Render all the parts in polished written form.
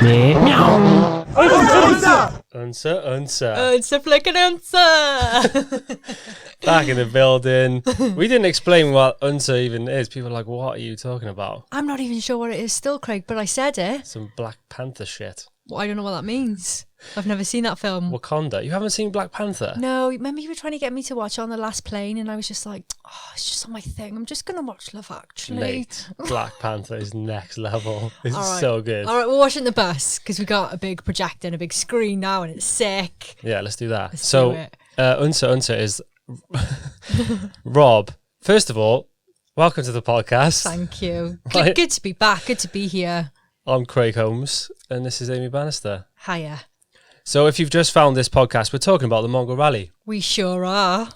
Meow. Unsa flicking unsa. Back in the building. We didn't explain what unsa even is. People are like, what are you talking about? I'm not even sure what it is still, Craig, but I said it. Some Black Panther shit. Well, I don't know what that means. I've never seen that film. Wakanda. You haven't seen Black Panther? No, remember you were trying to get me to watch it on the last plane and I was just like, oh, it's just on my thing. I'm just going to watch Love Actually. Mate, Black Panther is next level. It's All right. so good. All right, we'll watch it in the bus because we got a big projector and a big screen now and it's sick. Yeah, let's do that. Let's so, do it. Unsa is Rob. First of all, welcome to the podcast. Thank you. Right. Good to be back. Good to be here. I'm Craig Holmes and this is Amy Bannister. Hiya. So if you've just found this podcast, we're talking about the Mongol Rally. We sure are.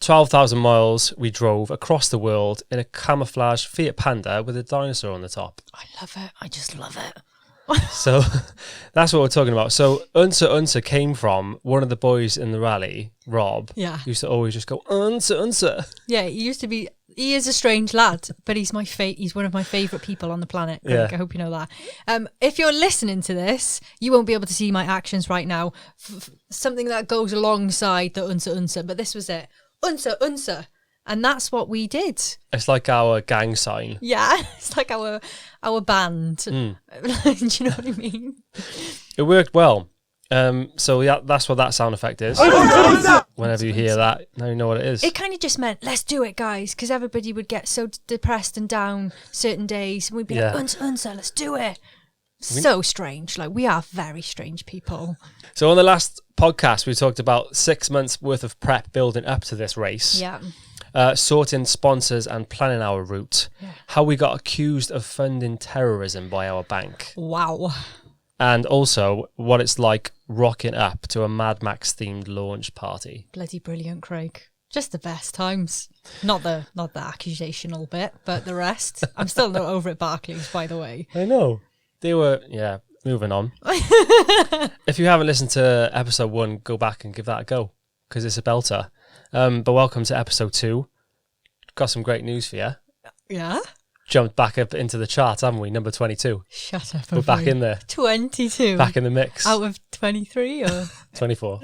12,000 miles we drove across the world in a camouflage Fiat Panda with a dinosaur on the top. I love it. I just love it. So that's what we're talking about. So Unsa came from one of the boys in the rally, Rob. Yeah. Used to always just go, Unsa. Yeah, he is a strange lad, but he's he's one of my favourite people on the planet. Craig, Yeah. I hope you know that. If you're listening to this, you won't be able to see my actions right now. Something that goes alongside the unsa, but this was it. Unsa. And that's what we did. It's like our gang sign. Yeah, it's like our band. Do you know what I mean? It worked well. So yeah, that's what that sound effect is. Whenever you hear that, now you know what it is. It kind of just meant, let's do it, guys, because everybody would get so depressed and down certain days, and we'd be like, unsa, let's do it. So strange. Like, we are very strange people. So on the last podcast, we talked about 6 months worth of prep building up to this race. Yeah. Sorting sponsors and planning our route. Yeah. How we got accused of funding terrorism by our bank. Wow. And also what it's like rocking up to a Mad Max themed launch party. Bloody brilliant, Craig. Just the best times. Not the accusational bit, but the rest. I'm still not over at Barclays, by the way. I know. They were, yeah, moving on. If you haven't listened to episode 1, go back and give that a go, because it's a belter. But welcome to episode 2. Got some great news for you. Yeah? Jumped back up into the charts, haven't we? Number 22. Shut up. We're back in there. 22. Back in the mix. Out of 23 or? 24.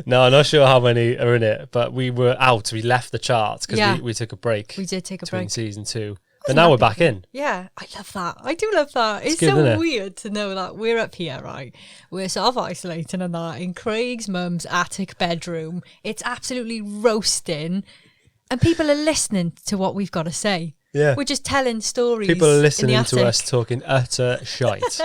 No, I'm not sure how many are in it, but we were out. We left the charts because we took a break. We did take a between break. season 2. But now we're back in. Yeah, I love that. I do love that. It's good, so weird to know that we're up here, right? We're sort of isolating and that in Craig's mum's attic bedroom. It's absolutely roasting. And people are listening to what we've got to say. Yeah. We're just telling stories. People are listening in the to attic. us talking utter shite.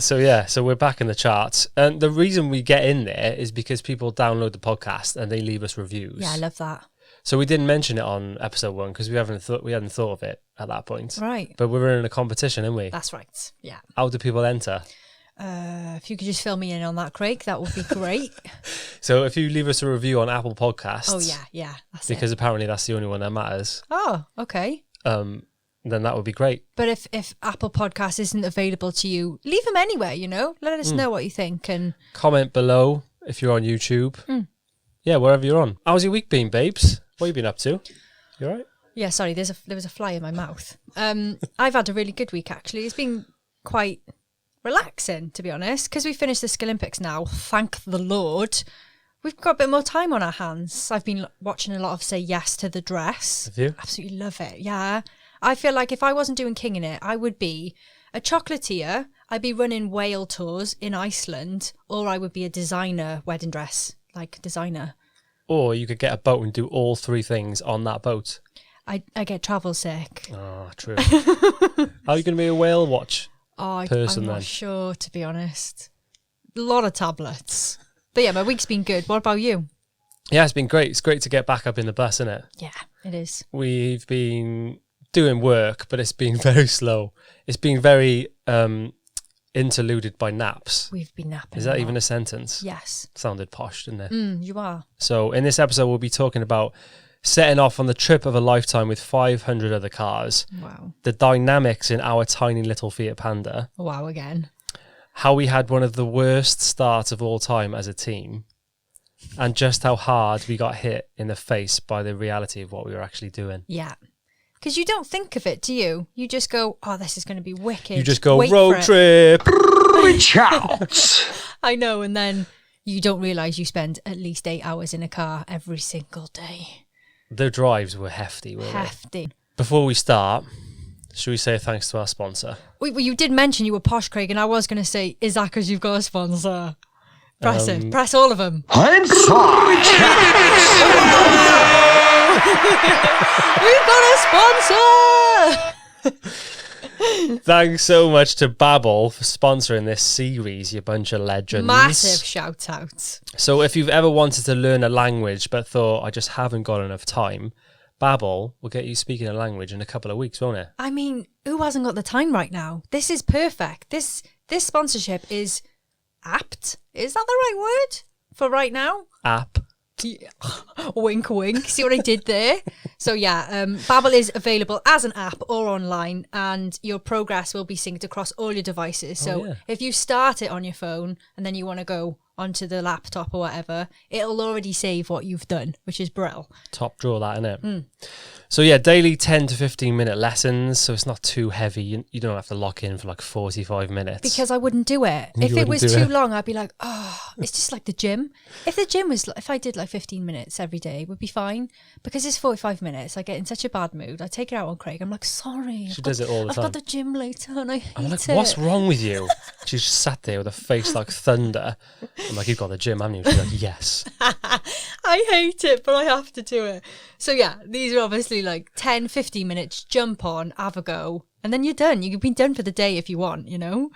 So we're back in the charts. And the reason we get in there is because people download the podcast and they leave us reviews. Yeah, I love that. So we didn't mention it on episode 1 because we hadn't thought of it at that point. Right. But we were in a competition, aren't we? That's right. Yeah. How do people enter? If you could just fill me in on that, Craig, that would be great. So if you leave us a review on Apple Podcasts. Oh, yeah. That's because it. apparently that's the only one that matters. Oh, okay. Then that would be great. But if Apple Podcast isn't available to you, leave them anywhere, Let us know what you think. And comment below if you're on YouTube. Yeah, wherever you're on. How's your week been, babes? What have you been up to? You all right? Yeah, sorry, there was a fly in my mouth. I've had a really good week, actually. It's been quite relaxing, to be honest, because we finished the Skilympics now. Thank the Lord. We've got a bit more time on our hands. I've been watching a lot of Say Yes to the Dress. Have you? Absolutely love it, yeah. I feel like if I wasn't doing King in it, I would be a chocolatier, I'd be running whale tours in Iceland, or I would be a designer wedding dress, like designer. Or you could get a boat and do all 3 things on that boat. I get travel sick. Oh, true. How are you going to be a whale watch person I'm then? not sure, to be honest. A lot of tablets. But yeah, my week's been good. What about you? Yeah, it's been great. It's great to get back up in the bus, isn't it? Yeah, it is. We've been doing work, but it's been very slow. It's been very interluded by naps. We've been napping. Is that even a sentence? Yes. Sounded posh, didn't it? You are. So in this episode, we'll be talking about setting off on the trip of a lifetime with 500 other cars. Wow. The dynamics in our tiny little Fiat Panda. Wow again. How we had one of the worst starts of all time as a team. And just how hard we got hit in the face by the reality of what we were actually doing. Yeah. Because you don't think of it, do you? You just go, oh, this is going to be wicked. You just go, Wait road trip. Reach out. I know, and then you don't realise you spend at least 8 hours in a car every single day. The drives were hefty, weren't Hefty. they? Before we start, should we say thanks to our sponsor? Well, you did mention you were posh, Craig, and I was going to say, is that because you've got a sponsor? Press it. Press all of them. Inside. We've got a sponsor! Thanks so much to Babbel for sponsoring this series, you bunch of legends. Massive shout out. So if you've ever wanted to learn a language but thought, I just haven't got enough time, Babbel will get you speaking a language in a couple of weeks, won't it? I mean, who hasn't got the time right now? This is perfect. This sponsorship is apt. Is that the right word for right now? App. Wink, wink. See what I did there? So yeah, Babbel is available as an app or online, and your progress will be synced across all your devices. So if you start it on your phone and then you want to go onto the laptop or whatever, it'll already save what you've done, which is brill. Top drawer, that, innit? So yeah, daily 10 to 15 minute lessons, so it's not too heavy. You don't have to lock in for like 45 minutes. Because I wouldn't do it. If it was too long, I'd be like, oh, it's just like the gym. If I did like 15 minutes every day, it would be fine. Because it's 45 minutes, I get in such a bad mood. I take it out on Craig. I'm like, sorry. She does it all the time. I've got the gym later and I hate I'm like, it. what's wrong with you? She just sat there with a face like thunder. I'm like, you've got the gym, haven't you? She's like, yes. I hate it, but I have to do it. So yeah, these are obviously like 10, 15 minutes, jump on, have a go, and then you're done. You've been done for the day if you want, you know?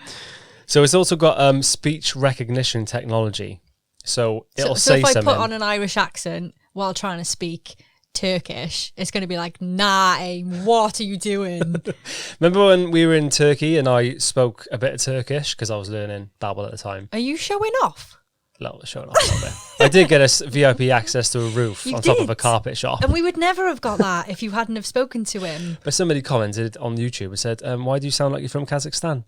So it's also got speech recognition technology. So it'll say if I something. put on an Irish accent while trying to speak Turkish, it's going to be like, nah, Aim, what are you doing? Remember when we were in Turkey and I spoke a bit of Turkish because I was learning Babbel at the time? Are you showing off? Showing off a little bit. I did get us VIP access to a roof on top of a carpet shop. And we would never have got that if you hadn't have spoken to him. But somebody commented on YouTube and said, why do you sound like you're from Kazakhstan?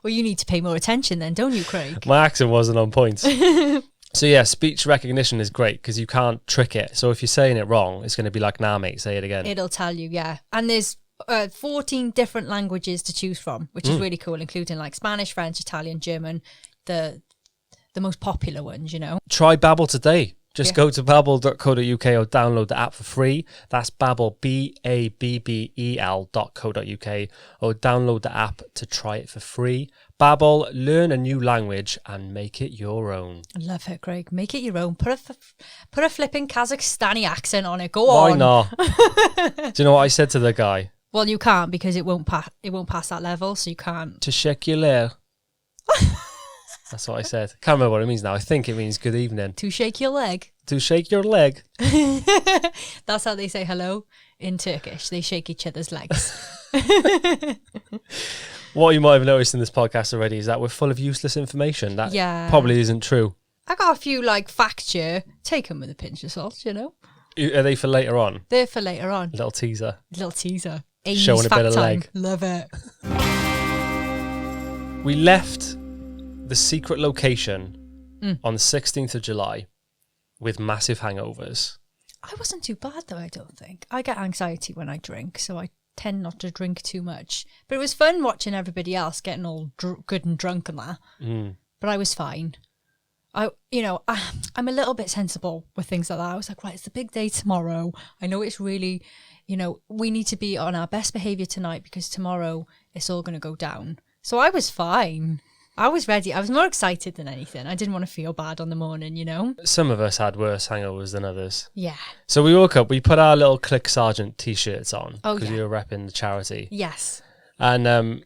Well, you need to pay more attention then, don't you, Craig? My accent wasn't on point. So yeah, speech recognition is great because you can't trick it. So if you're saying it wrong, it's going to be like, nah, mate, say it again. It'll tell you, yeah. And there's 14 different languages to choose from, which is really cool, including like Spanish, French, Italian, German, the most popular ones, you know. Try Babbel today. Just go to babbel.co.uk or download the app for free. That's Babbel, BABBEL.co.uk, or download the app to try it for free. Babbel, learn a new language and make it your own. I love it, Craig. Make it your own. Put a flipping Kazakhstani accent on it. Go on. Why not? Do you know what I said to the guy? Well, you can't because it won't pass that level, so you can't. To shake your leg. That's what I said. Can't remember what it means now. I think it means good evening. To shake your leg. To shake your leg. That's how they say hello in Turkish. They shake each other's legs. What you might have noticed in this podcast already is that we're full of useless information. That probably isn't true. I got a few like facts here. Take them with a pinch of salt, you know. Are they for later on? They're for later on. Little teaser. Amy's showing a bit of time. leg. Love it. We left the secret location on the 16th of July with massive hangovers. I wasn't too bad though, I don't think. I get anxiety when I drink, so I tend not to drink too much. But it was fun watching everybody else getting all good and drunk and that. But I was fine. I'm a little bit sensible with things like that. I was like, right, it's the big day tomorrow. I know it's really, we need to be on our best behaviour tonight because tomorrow it's all going to go down. So I was fine. I was ready. I was more excited than anything. I didn't want to feel bad on the morning, you know? Some of us had worse hangovers than others. Yeah. So we woke up, we put our little Click Sergeant t-shirts on because we were repping the charity. Yes. And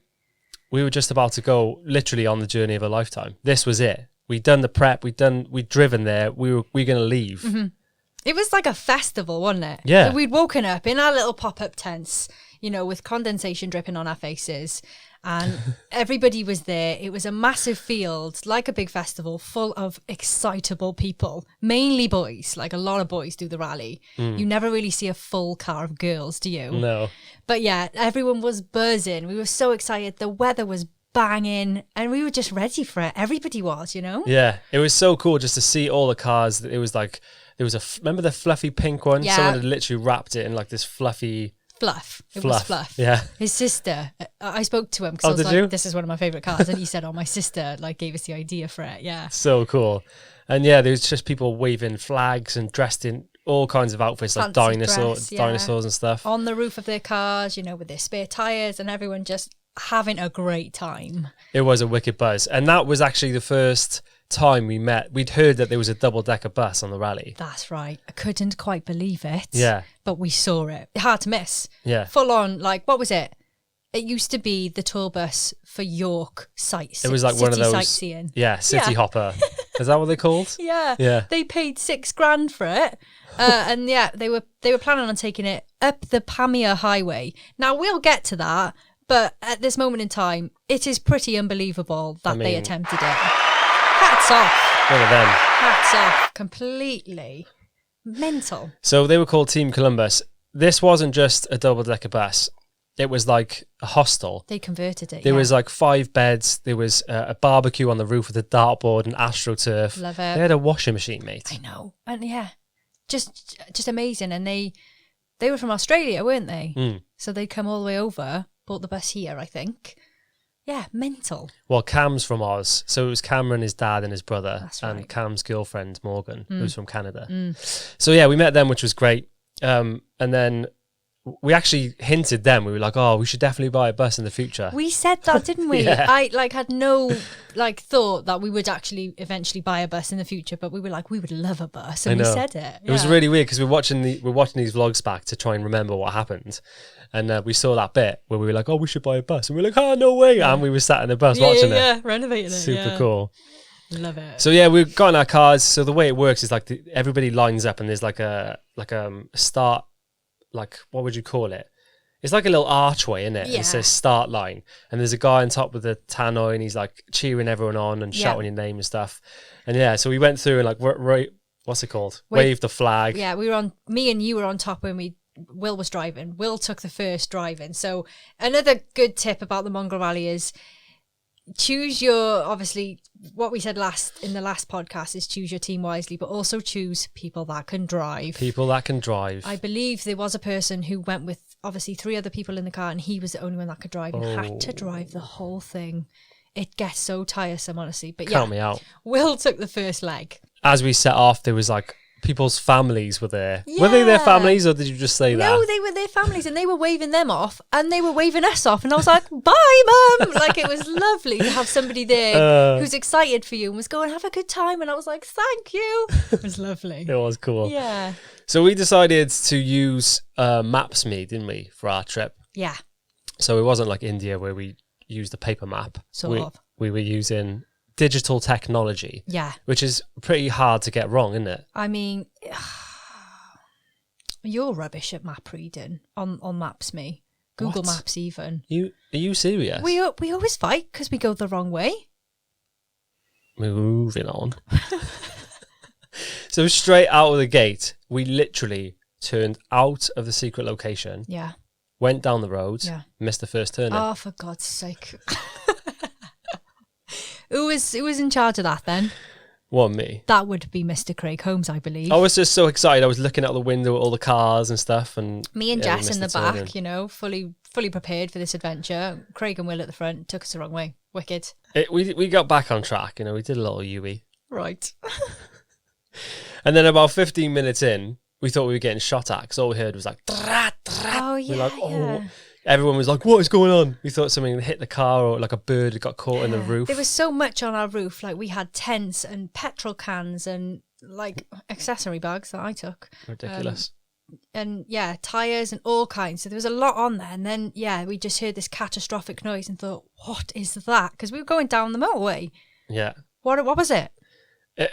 we were just about to go literally on the journey of a lifetime. This was it. We'd done the prep. We'd driven there. We were going to leave. Mm-hmm. It was like a festival, wasn't it? Yeah. So we'd woken up in our little pop-up tents, with condensation dripping on our faces. And everybody was there. It was a massive field, like a big festival, full of excitable people, mainly boys. Like a lot of boys do the rally. You never really see a full car of girls, do you? No. But yeah, everyone was buzzing. We were so excited. The weather was banging, and we were just ready for it. Everybody was, Yeah, it was so cool just to see all the cars. It was like, there was remember the fluffy pink one? Yeah. Someone had literally wrapped it in like this fluffy... Fluff. It was Fluff. Yeah. His sister, I spoke to him because I was did like, you? this is one of my favourite cars. And he said, my sister like gave us the idea for it. Yeah. So cool. And yeah, there was just people waving flags and dressed in all kinds of outfits, like Fancy dinosaurs and stuff. On the roof of their cars, with their spare tyres, and everyone just having a great time. It was a wicked buzz. And that was actually the first time we met. We'd heard that there was a double-decker bus on the rally. That's right. I couldn't quite believe it. Yeah. But we saw it. Hard to miss. Yeah. Full on, like, what was it? It used to be the tour bus for York sites. It was like one of those sightseeing. Yeah, city hopper. Is that what they're called? Yeah. Yeah. They paid $6,000 for it. And yeah, they were planning on taking it up the Pamir Highway. Now we'll get to that, but at this moment in time, it is pretty unbelievable that they attempted it. Hats off. One of them. Hats off. Completely mental. So they were called Team Columbus. This wasn't just a double-decker bus. It was like a hostel. They converted it. There was like 5 beds. There was a barbecue on the roof with a dartboard and AstroTurf. Love it. They had a washing machine, mate. I know. And yeah, just amazing. And they were from Australia, weren't they? Mm. So they'd come all the way over, bought the bus here, I think. Yeah, mental. Well, Cam's from Oz. So it was Cameron, his dad and his brother. That's right. And Cam's girlfriend, Morgan, who's from Canada. So yeah, we met them, which was great. And then we actually hinted them. We were like, we should definitely buy a bus in the future. We said that, didn't we? Yeah. I had no thought that we would actually eventually buy a bus in the future, but we were like, we would love a bus, and we said it. It was really weird because we're watching these vlogs back to try and remember what happened, and we saw that bit where we were like, we should buy a bus, and we were like, no way, and we were sat in the bus watching it. Yeah, renovating it. Super cool. Love it. So yeah, we've got in our cars. So the way it works is like everybody lines up, and there's like a start, like what would you call it? It's like a little archway, isn't it? Yeah. It says start line. And there's a guy on top with the tannoy and he's like cheering everyone on and shouting your name and stuff. And yeah, so we went through and like, what's it called? Wave the flag. Yeah, me and you were on top when Will was driving. Will took the first driving. So another good tip about the Mongol Rally is choose obviously what we said in the last podcast is choose your team wisely, but also choose people that can drive. People that can drive. I believe there was a person who went with obviously 3 other people in the car and he was the only one that could drive and had to drive the whole thing. It gets so tiresome, honestly. But Count me out. Will took the first leg. As we set off, there was like people's families were there. Yeah. Were they their families or did you just say that? No, they were their families and they were waving them off and they were waving us off and I was like, bye mum. Like it was lovely to have somebody there who's excited for you and was going, have a good time, and I was like, thank you. It was lovely. It was cool. Yeah. So we decided to use Maps.me, didn't we, for our trip? Yeah. So it wasn't like India where we used a paper map. Sort of. We were using digital technology. Yeah. Which is pretty hard to get wrong, isn't it? I mean, you're rubbish at map reading on Maps.me. Google What? Maps even. Are you serious? We always fight because we go the wrong way. Moving on. So straight out of the gate, we literally turned out of the secret location, Yeah. went down the road, Yeah. missed the first turning. Oh, for God's sake. Who was in charge of that then? What, me? That would be Mr. Craig Holmes, I believe. I was just so excited. I was looking out the window at all the cars and stuff. And Me and yeah, we Jess in the missed turning. back, fully prepared for this adventure. Craig and Will at the front took us the wrong way. Wicked. We got back on track. We did a little UE. Right. And then about 15 minutes in, we thought we were getting shot at because all we heard was like, "Drat, drat." Oh, yeah. We're like, yeah. Everyone was like, what is going on? We thought something hit the car or like a bird had got caught in the roof. There was so much on our roof. Like we had tents and petrol cans and like accessory bags that I took. Ridiculous. And yeah, tyres and all kinds. So there was a lot on there. And then, yeah, we just heard this catastrophic noise and thought, what is that? Because we were going down the motorway. Yeah. What was it?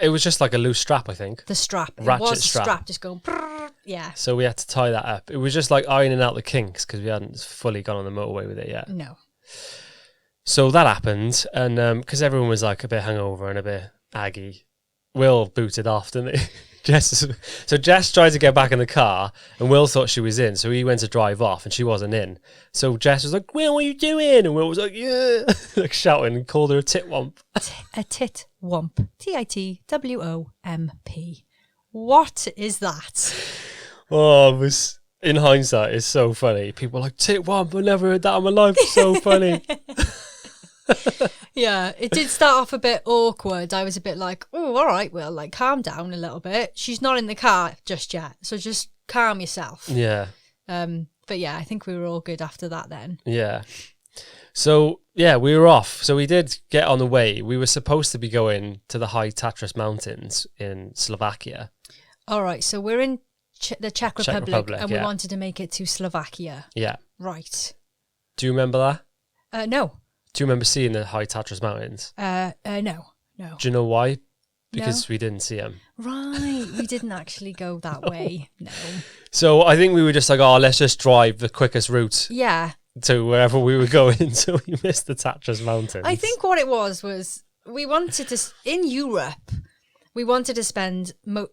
It was just like a loose strap, I think. The strap. Ratchet it was the strap. strap just going, brrr, yeah. So we had to tie that up. It was just like ironing out the kinks because we hadn't fully gone on the motorway with it yet. No. So that happened. And because everyone was like a bit hungover and a bit aggy, Will booted off, didn't he? So Jess tried to get back in the car, and Will thought she was in, so he went to drive off, and she wasn't in. So Jess was like, "Will, what are you doing?" And Will was like, "Yeah," like shouting, and called her a titwomp. A titwomp. TITWOMP. What is that? Oh, it was, in hindsight, it's so funny. People are like, "Titwomp, I've never heard that in my life." It's so funny. Yeah, it did start off a bit awkward. I was a bit like, "Oh, all right, Will, like calm down a little bit. She's not in the car just yet, so just calm yourself." Yeah. But yeah, I think we were all good after that then. Yeah. So, yeah, we were off. So we did get on the way. We were supposed to be going to the High Tatras Mountains in Slovakia. All right, so we're in the Czech Republic, and we yeah. wanted to make it to Slovakia. Yeah. Right. Do you remember that? No. Do you remember seeing the High Tatras Mountains? No. Do you know why? Because we didn't see them. Right, we didn't actually go that way. No. So I think we were just like, oh, let's just drive the quickest route Yeah. to wherever we were going. So we missed the Tatras Mountains. I think what it was we wanted to, in Europe, we wanted to spend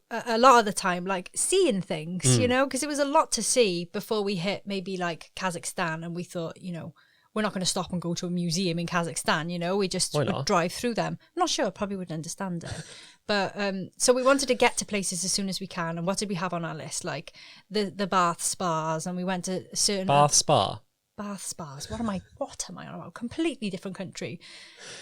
a lot of the time like seeing things, you know, because it was a lot to see before we hit maybe like Kazakhstan, and we thought, you know, we're not going to stop and go to a museum in Kazakhstan, you know, we just would drive through them. I'm not sure, probably wouldn't understand it. But so we wanted to get to places as soon as we can. And what did we have on our list? Like the bath spas, and we went to certain... Bath spas. What am I on about? Completely different country.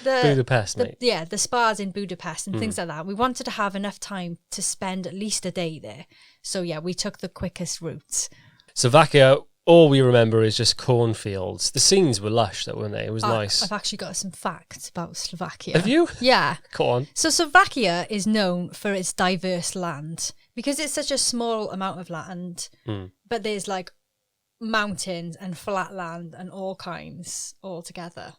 Budapest, mate. Yeah, the spas in Budapest and things like that. We wanted to have enough time to spend at least a day there. So yeah, we took the quickest routes. Slovakia, all we remember is just cornfields. The scenes were lush, though, weren't they? It was nice. I've actually got some facts about Slovakia. Have you? Yeah. Go on. So Slovakia is known for its diverse land because it's such a small amount of land, but there's like mountains and flat land and all kinds all together.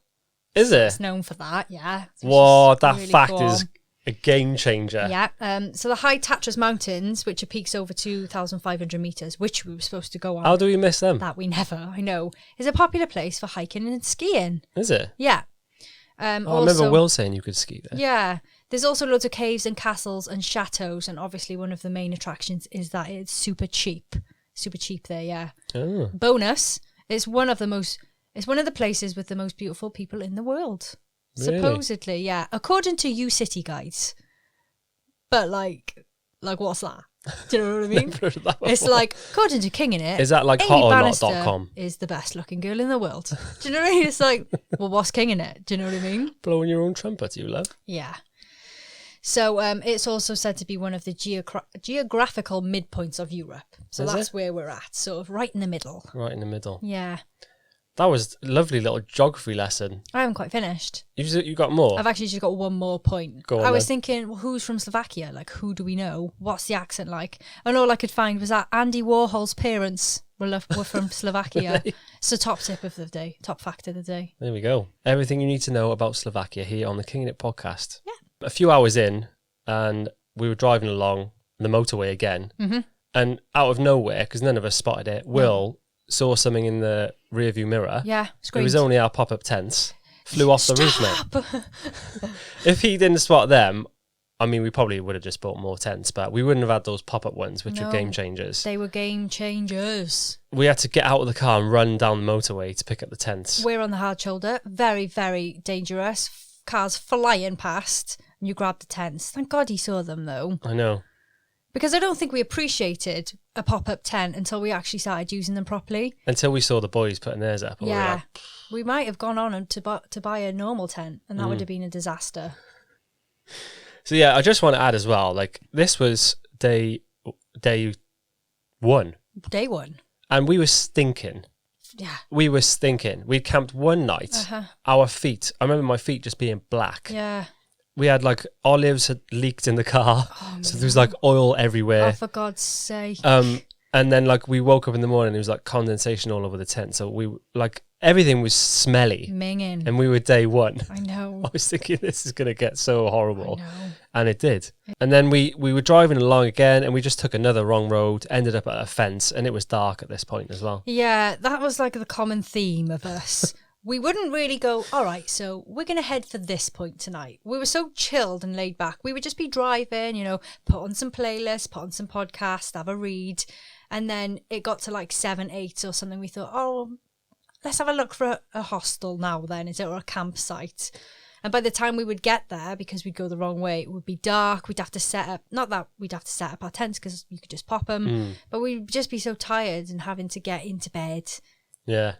Is it? It's known for that, yeah. Whoa, that really fact cool. is a game changer. Yeah. So the High Tatras Mountains, which are peaks over 2,500 metres, which we were supposed to go on. How do we miss them? That we never, I know, is a popular place for hiking and skiing. Is it? Yeah. I remember Will saying you could ski there. Yeah. There's also loads of caves and castles and chateaux, and obviously one of the main attractions is that it's super cheap. Super cheap there, yeah. Oh. Bonus, it's one of the places with the most beautiful people in the world. Really? Supposedly, yeah. According to U City Guides. But like what's that? Do you know what I mean? It's like, according to King in it, is that like Amy hotornot.com? is the best looking girl in the world. Do you know what I mean? It's like, well, what's King in it? Do you know what I mean? Blowing your own trumpet, you love. Yeah. So it's also said to be one of the geographical midpoints of Europe. So that's where we're at, sort of right in the middle. Right in the middle. Yeah. That was a lovely little geography lesson. I haven't quite finished. You got more? I've actually just got one more point. Go on, I was then. thinking, well, who's from Slovakia? Like, who do we know? What's the accent like? And all I could find was that Andy Warhol's parents were from Slovakia. So top tip of the day, top fact of the day. There we go. Everything you need to know about Slovakia here on the King in It podcast. Yeah. A few hours in, and we were driving along the motorway again, and out of nowhere, because none of us spotted it, Will saw something in the rearview mirror. Yeah, it was only our pop-up tents. Flew off the roof, mate. If he didn't spot them, I mean, we probably would have just bought more tents, but we wouldn't have had those pop-up ones, which are game changers. They were game changers. We had to get out of the car and run down the motorway to pick up the tents. We're on the hard shoulder. Very, very dangerous. Cars flying past, and you grab the tents. Thank God he saw them, though. I know. Because I don't think we appreciated a pop-up tent until we actually started using them properly. Until we saw the boys putting theirs up. Yeah. We might have gone on to buy a normal tent, and that would have been a disaster. So yeah, I just want to add as well, like, this was day one. Day one. And we were stinking. Yeah. We were stinking. We'd camped one night. Our feet, I remember my feet just being black. Yeah. We had like olives had leaked in the car. So there was like oil everywhere. Oh, for God's sake. And then like we woke up in the morning, there was like condensation all over the tent. So we like everything was smelly. Minging. And we were day one. I know. I was thinking this is going to get so horrible. I know. And it did. And then we were driving along again, and we just took another wrong road, ended up at a fence, and it was dark at this point as well. Yeah, that was like the common theme of us. we wouldn't really go, all right, so we're going to head for this point tonight. We were so chilled and laid back. We would just be driving, you know, put on some playlists, put on some podcasts, have a read. And then it got to like 7, 8 or something. We thought, oh, let's have a look for a hostel now then, is it, or a campsite. And by the time we would get there, because we'd go the wrong way, it would be dark. We'd have to set up, not that we'd have to set up our tents because you could just pop them, but we'd just be so tired and having to get into bed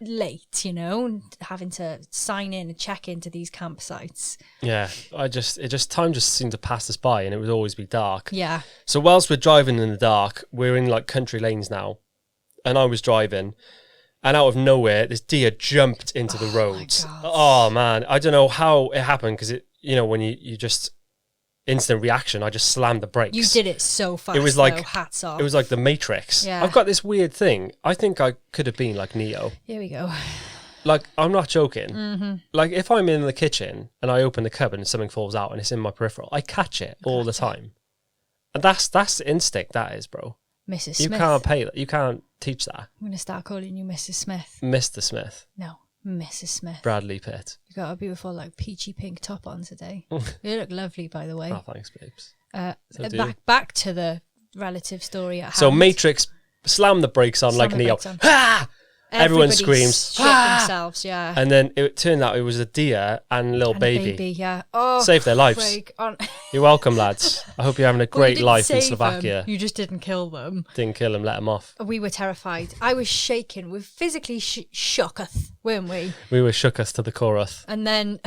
late, you know, and having to sign in and check into these campsites. Yeah, time just seemed to pass us by, and it would always be dark. Yeah. So whilst we're driving in the dark, we're in like country lanes now, and I was driving, and out of nowhere, this deer jumped into the roads. Oh man, I don't know how it happened, because it, you know, when you just instant reaction, I just slammed the brakes. You did it so fast. It was like though, hats off. It was like the Matrix. Yeah. I've got this weird thing. I think I could have been like Neo. Here we go. Like, I'm not joking. Like, if I'm in the kitchen and I open the cupboard and something falls out and it's in my peripheral, I catch it all the time. And that's instinct, that is, bro. Mrs. You Smith. can't pay that. You can't teach that. I'm going to start calling you Mrs. Smith. Mr. Smith. No, Mrs. Smith. Bradley Pitt. You got a beautiful, like, peachy pink top on today. You look lovely, by the way. Oh, thanks, babes. Back to the relative story at hand. So Matrix, slam the brakes on like Neo. Ah! Everyone screams. Shit themselves, yeah. And then it turned out it was a deer and a little baby. Yeah. Oh, saved their lives. Craig, You're welcome, lads. I hope you're having a great life in Slovakia. You just didn't kill them. Didn't kill them, let them off. We were terrified. I was shaking. We physically shooketh, weren't we? We were shook us to the chorus. And then,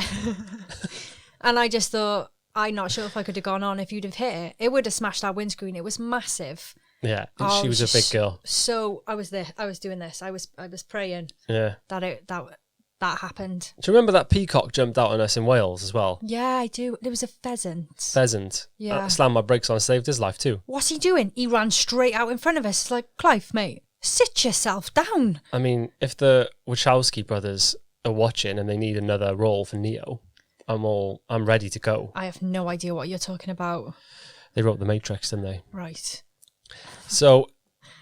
and I just thought, I'm not sure if I could have gone on if you'd have hit it. It would have smashed our windscreen. It was massive. Yeah, she was a big girl. So I was there. I was doing this. I was praying. Yeah. That happened. Do you remember that peacock jumped out on us in Wales as well? Yeah, I do. There was a pheasant. Yeah. I slammed my brakes on, saved his life too. What's he doing? He ran straight out in front of us. It's like, Clive, mate, sit yourself down. I mean, if the Wachowski brothers are watching and they need another role for Neo, I'm ready to go. I have no idea what you're talking about. They wrote The Matrix, didn't they? Right. So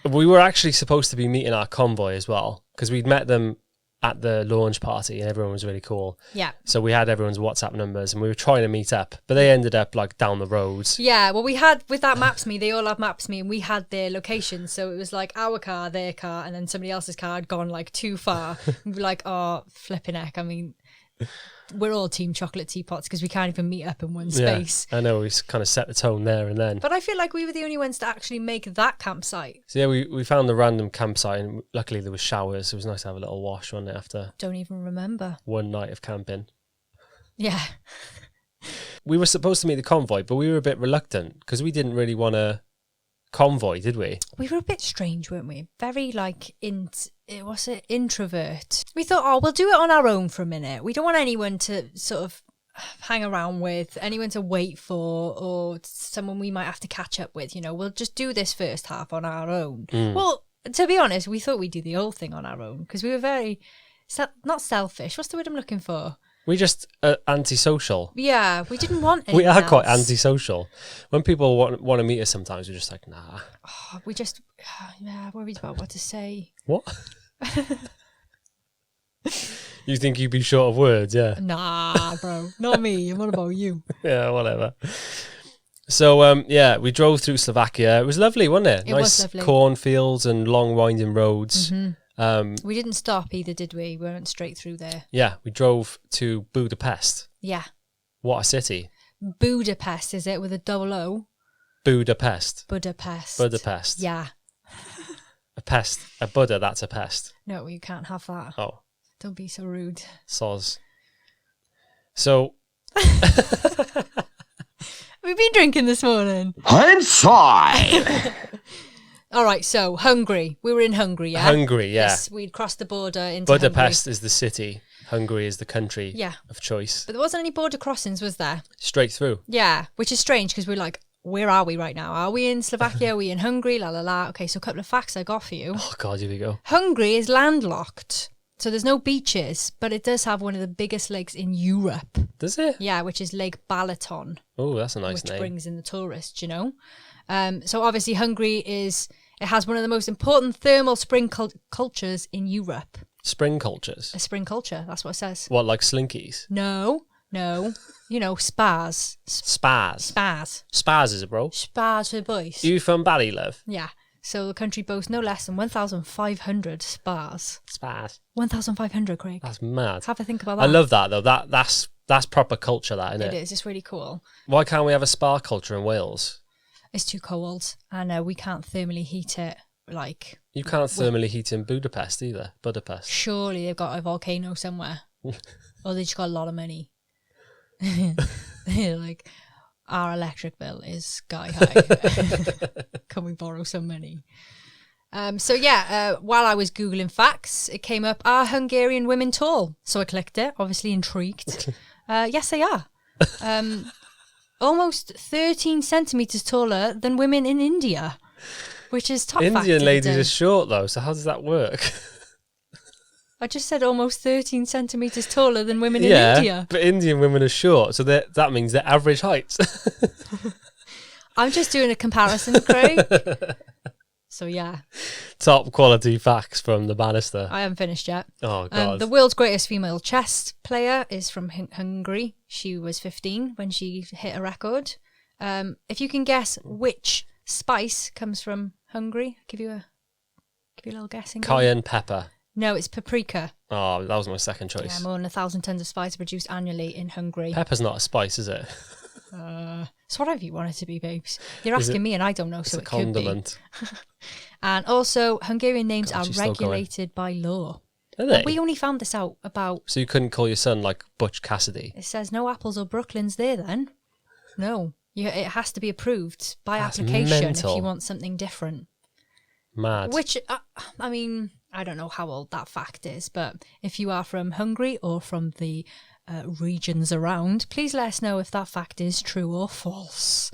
we were actually supposed to be meeting our convoy as well, because we'd met them at the launch party and everyone was really cool. Yeah. So we had everyone's WhatsApp numbers and we were trying to meet up, but they ended up like down the roads. Yeah, well, we had, with that Maps.me, they all had Maps.me and we had their locations. So it was like our car, their car, and then somebody else's car had gone like too far. We were like, oh, flipping heck. I mean, we're all team chocolate teapots because we can't even meet up in one space. Yeah, I know, we kind of set the tone there and then. But I feel like we were the only ones to actually make that campsite. So yeah, we found a random campsite and luckily there was showers. It was nice to have a little wash, wasn't it, after Don't even remember. one night of camping. Yeah. We were supposed to meet the convoy, but we were a bit reluctant because we didn't really want to convoy, did we? We were a bit strange, weren't we? Very like introvert. We thought, oh, we'll do it on our own for a minute. We don't want anyone to sort of hang around with, anyone to wait for, or someone we might have to catch up with. You know, we'll just do this first half on our own. Well, to be honest, we thought we'd do the whole thing on our own because we were very not selfish. What's the word I'm looking for? We just antisocial. Yeah, we didn't want anything We are quite else. antisocial. When people want to meet us sometimes, we're just like, nah. Oh, we just, worried about what to say. What? You think you'd be short of words, yeah? Nah, bro. Not me. What about you? Yeah, whatever. So, we drove through Slovakia. It was lovely, wasn't it? It was lovely. Cornfields and long winding roads. We didn't stop either, did we? We went straight through there. Yeah, we drove to Budapest. Yeah. What a city. Budapest, is it? With a double O? Budapest. Budapest. Yeah. A pest. A Buddha, that's a pest. No, you can't have that. Oh. Don't be so rude. Soz. So... Have we been drinking this morning? Inside. All right, so Hungary. We were in Hungary, yeah? Hungary, yeah. Yes, we'd crossed the border into Budapest Hungary. is the city. Hungary is the country of choice. But there wasn't any border crossings, was there? Straight through. Yeah, which is strange because we're like, where are we right now? Are we in Slovakia? Are we in Hungary? La la la. Okay, so a couple of facts I got for you. Oh, God, here we go. Hungary is landlocked. So there's no beaches, but it does have one of the biggest lakes in Europe. Does it? Yeah, which is Lake Balaton. Oh, that's a nice name. Which name. brings in the tourists, you know. So obviously Hungary it has one of the most important thermal spring cultures in Europe. Spring cultures. A spring culture. That's what it says. What, like slinkies? No. You know, spas. Spas. Spas is it, bro? Spas for boys. You from Bali, love? Yeah. So the country boasts no less than 1,500 spas. Spas. 1,500, Craig. That's mad. Have a think about that. I love that, though. That's proper culture, that, isn't it? It is. It's really cool. Why can't we have a spa culture in Wales? It's too cold, and we can't thermally heat it. Like, you can't thermally heat in Budapest either. Budapest. Surely they've got a volcano somewhere, or they just got a lot of money. Like, our electric bill is sky high. Can we borrow some money? While I was Googling facts, it came up, are Hungarian women tall? So I clicked it, obviously intrigued. Yes, they are. Almost 13 centimetres taller than women in India, which is top fact. Indian ladies are short, though, so how does that work? I just said almost 13 centimetres taller than women in India. Yeah, but Indian women are short, so that means they're average heights. I'm just doing a comparison, Craig. So, yeah. Top quality facts from the banister. I haven't finished yet. Oh, God. The world's greatest female chess player is from Hungary. She was 15 when she hit a record. If you can guess which spice comes from Hungary, I'll give you a little guessing. Cayenne pepper. No, it's paprika. Oh, that was my second choice. Yeah, more than 1,000 tons of spice are produced annually in Hungary. Pepper's not a spice, is it? It's whatever you want it to be, babes. You're asking me and I don't know, so it could be. It's a condiment. And also, Hungarian names God, are regulated by law. Are they? We only found this out about... So you couldn't call your son like Butch Cassidy? It says no apples or Brooklyns there then. No. It has to be approved by application if you want something different. Mad. Which, I mean, I don't know how old that fact is, but if you are from Hungary or from the regions around, please let us know if that fact is true or false.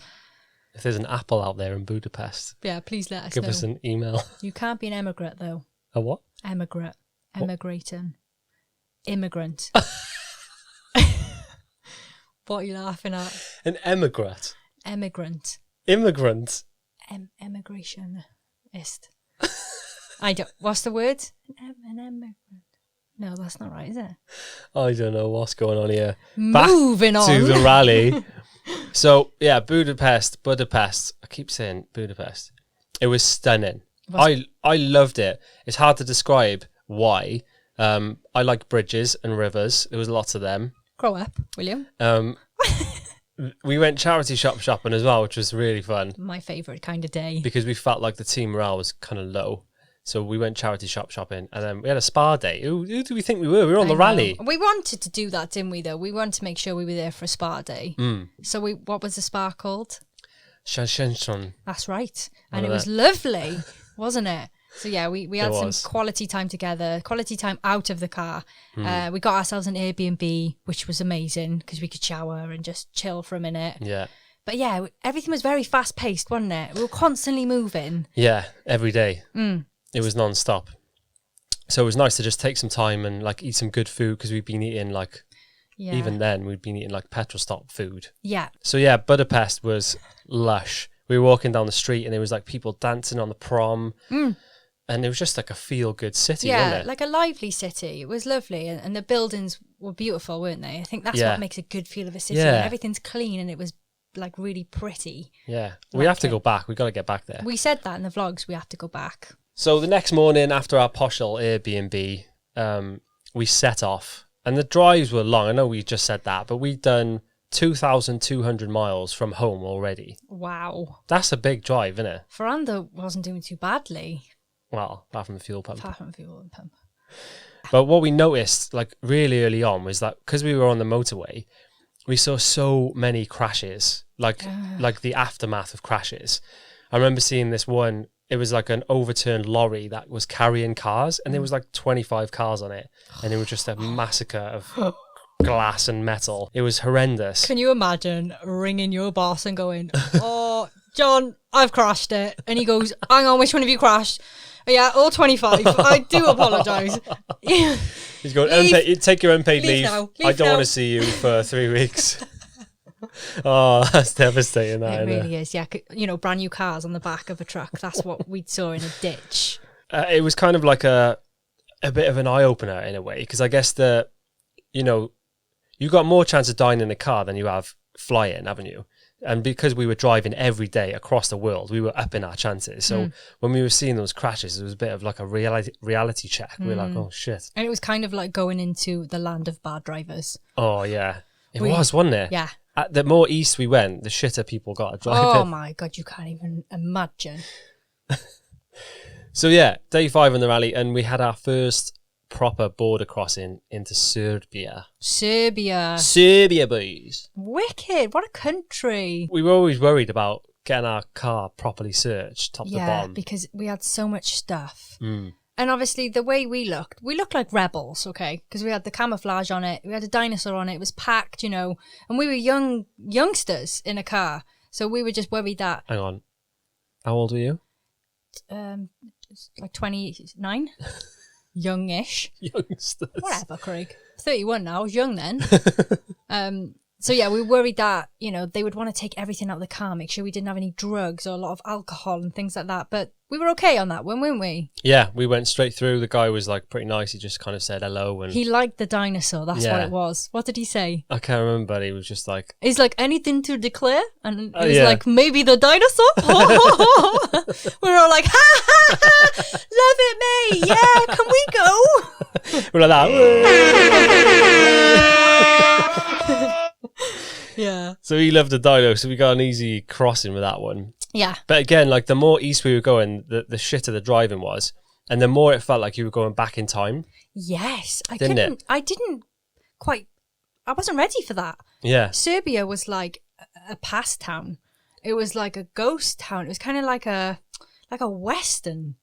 If there's an apple out there in Budapest, yeah, please let us give know. us an email. You can't be an emigrant, though. A what? Emigrant. Emigrating. Immigrant. What are you laughing at? An emigrant. Emigrant. Immigrant. Emigrationist. I don't. What's the word? An emigrant. No, that's not right, is it? I don't know what's going on here. Moving on to the rally. So yeah, Budapest. I keep saying Budapest. It was stunning. I loved it. It's hard to describe why. I like bridges and rivers. There was lots of them. Grow up, William. We went charity shopping as well, which was really fun. My favourite kind of day. Because we felt like the team morale was kind of low. So we went charity shopping and then we had a spa day. Who do we think we were? We were on the rally. We wanted to do that, didn't we, though? We wanted to make sure we were there for a spa day. So what was the spa called? Shan. That's right. And it was lovely, wasn't it? So yeah, we had some quality time together, quality time out of the car. We got ourselves an Airbnb, which was amazing because we could shower and just chill for a minute. Yeah. But yeah, everything was very fast paced, wasn't it? We were constantly moving. Yeah, every day. It was non-stop. So it was nice to just take some time and like eat some good food because we'd been eating like, even then we'd been eating like petrol stop food. Yeah. So yeah, Budapest was lush. We were walking down the street and there was like people dancing on the prom. And it was just like a feel-good city, wasn't it? Like a lively city. It was lovely. And the buildings were beautiful, weren't they? I think that's what makes a good feel of a city. Yeah. Everything's clean and it was like really pretty. Yeah. We have to go back. We got to get back there. We said that in the vlogs. We have to go back. So the next morning after our posh little Airbnb, we set off. And the drives were long. I know we just said that, but we'd done 2,200 miles from home already. Wow. That's a big drive, isn't it? Fferanda wasn't doing too badly. Well, apart from the fuel pump. But what we noticed, like really early on, was that because we were on the motorway, we saw so many crashes, like the aftermath of crashes. I remember seeing this one. It was like an overturned lorry that was carrying cars, and there was like 25 cars on it, and it was just a massacre of glass and metal. It was horrendous. Can you imagine ringing your boss and going, "Oh, John, I've crashed it," and he goes, "Hang on, which one of you crashed?" "Yeah, all 25. I do apologise." He's going, take your unpaid leave. I don't want to see you for 3 weeks. Oh, that's devastating. That, it really is. Yeah, you know, brand new cars on the back of a truck. That's what we saw in a ditch. It was kind of like a a bit of an eye-opener in a way, because I guess you got more chance of dying in a car than you have flying, haven't you? And because we were driving every day across the world, we were upping our chances. So when we were seeing those crashes, it was a bit of like a reality check. We were like, oh, shit. And it was kind of like going into the land of bad drivers. Oh, yeah. It was, wasn't it? Yeah. The more east we went, the shitter people got at driving. Oh, my God. You can't even imagine. So, yeah, day 5 on the rally, and we had our first proper border crossing into Serbia. Serbia, boys. Wicked. What a country. We were always worried about getting our car properly searched, top to bottom. Yeah, because we had so much stuff. And obviously, the way we looked like rebels, okay? Because we had the camouflage on it. We had a dinosaur on it. It was packed, and we were youngsters in a car. So we were just worried that... Hang on. How old were you? Like 29. Youngish. Youngsters. Whatever, Craig. 31 now. I was young then. So yeah, we worried that, they would want to take everything out of the car, make sure we didn't have any drugs or a lot of alcohol and things like that. But we were okay on that one, weren't we? Yeah, we went straight through. The guy was like pretty nice. He just kind of said hello. And he liked the dinosaur. That's what it was. What did he say? I can't remember, but he was just like... He's like, anything to declare? And he was like, maybe the dinosaur? We were all like, ha, ha, ha, love it, mate. Yeah, can we go? We're like that. Yeah. So he loved the dino, so we got an easy crossing with that one. Yeah. But again, like the more east we were going, the shitter the driving was, and the more it felt like you were going back in time. Yes. I wasn't ready for that. Yeah. Serbia was like a past town. It was like a ghost town. It was kind of like a western,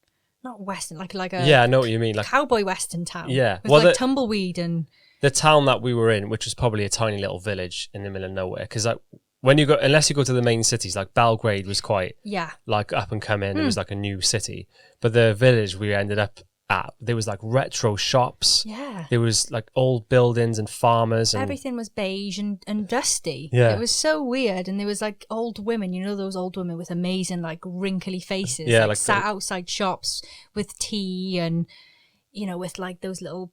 not western, like a yeah, I know what you mean, like cowboy western town. Yeah. With like tumbleweed and... The town that we were in, which was probably a tiny little village in the middle of nowhere, because like when you go, unless you go to the main cities, like Belgrade was quite like up and coming. It was like a new city, but the village we ended up at, there was like retro shops. Yeah, there was like old buildings and farmers, and everything was beige and dusty. Yeah, it was so weird. And there was like old women, those old women with amazing like wrinkly faces. Yeah, like sat outside shops with tea and with like those little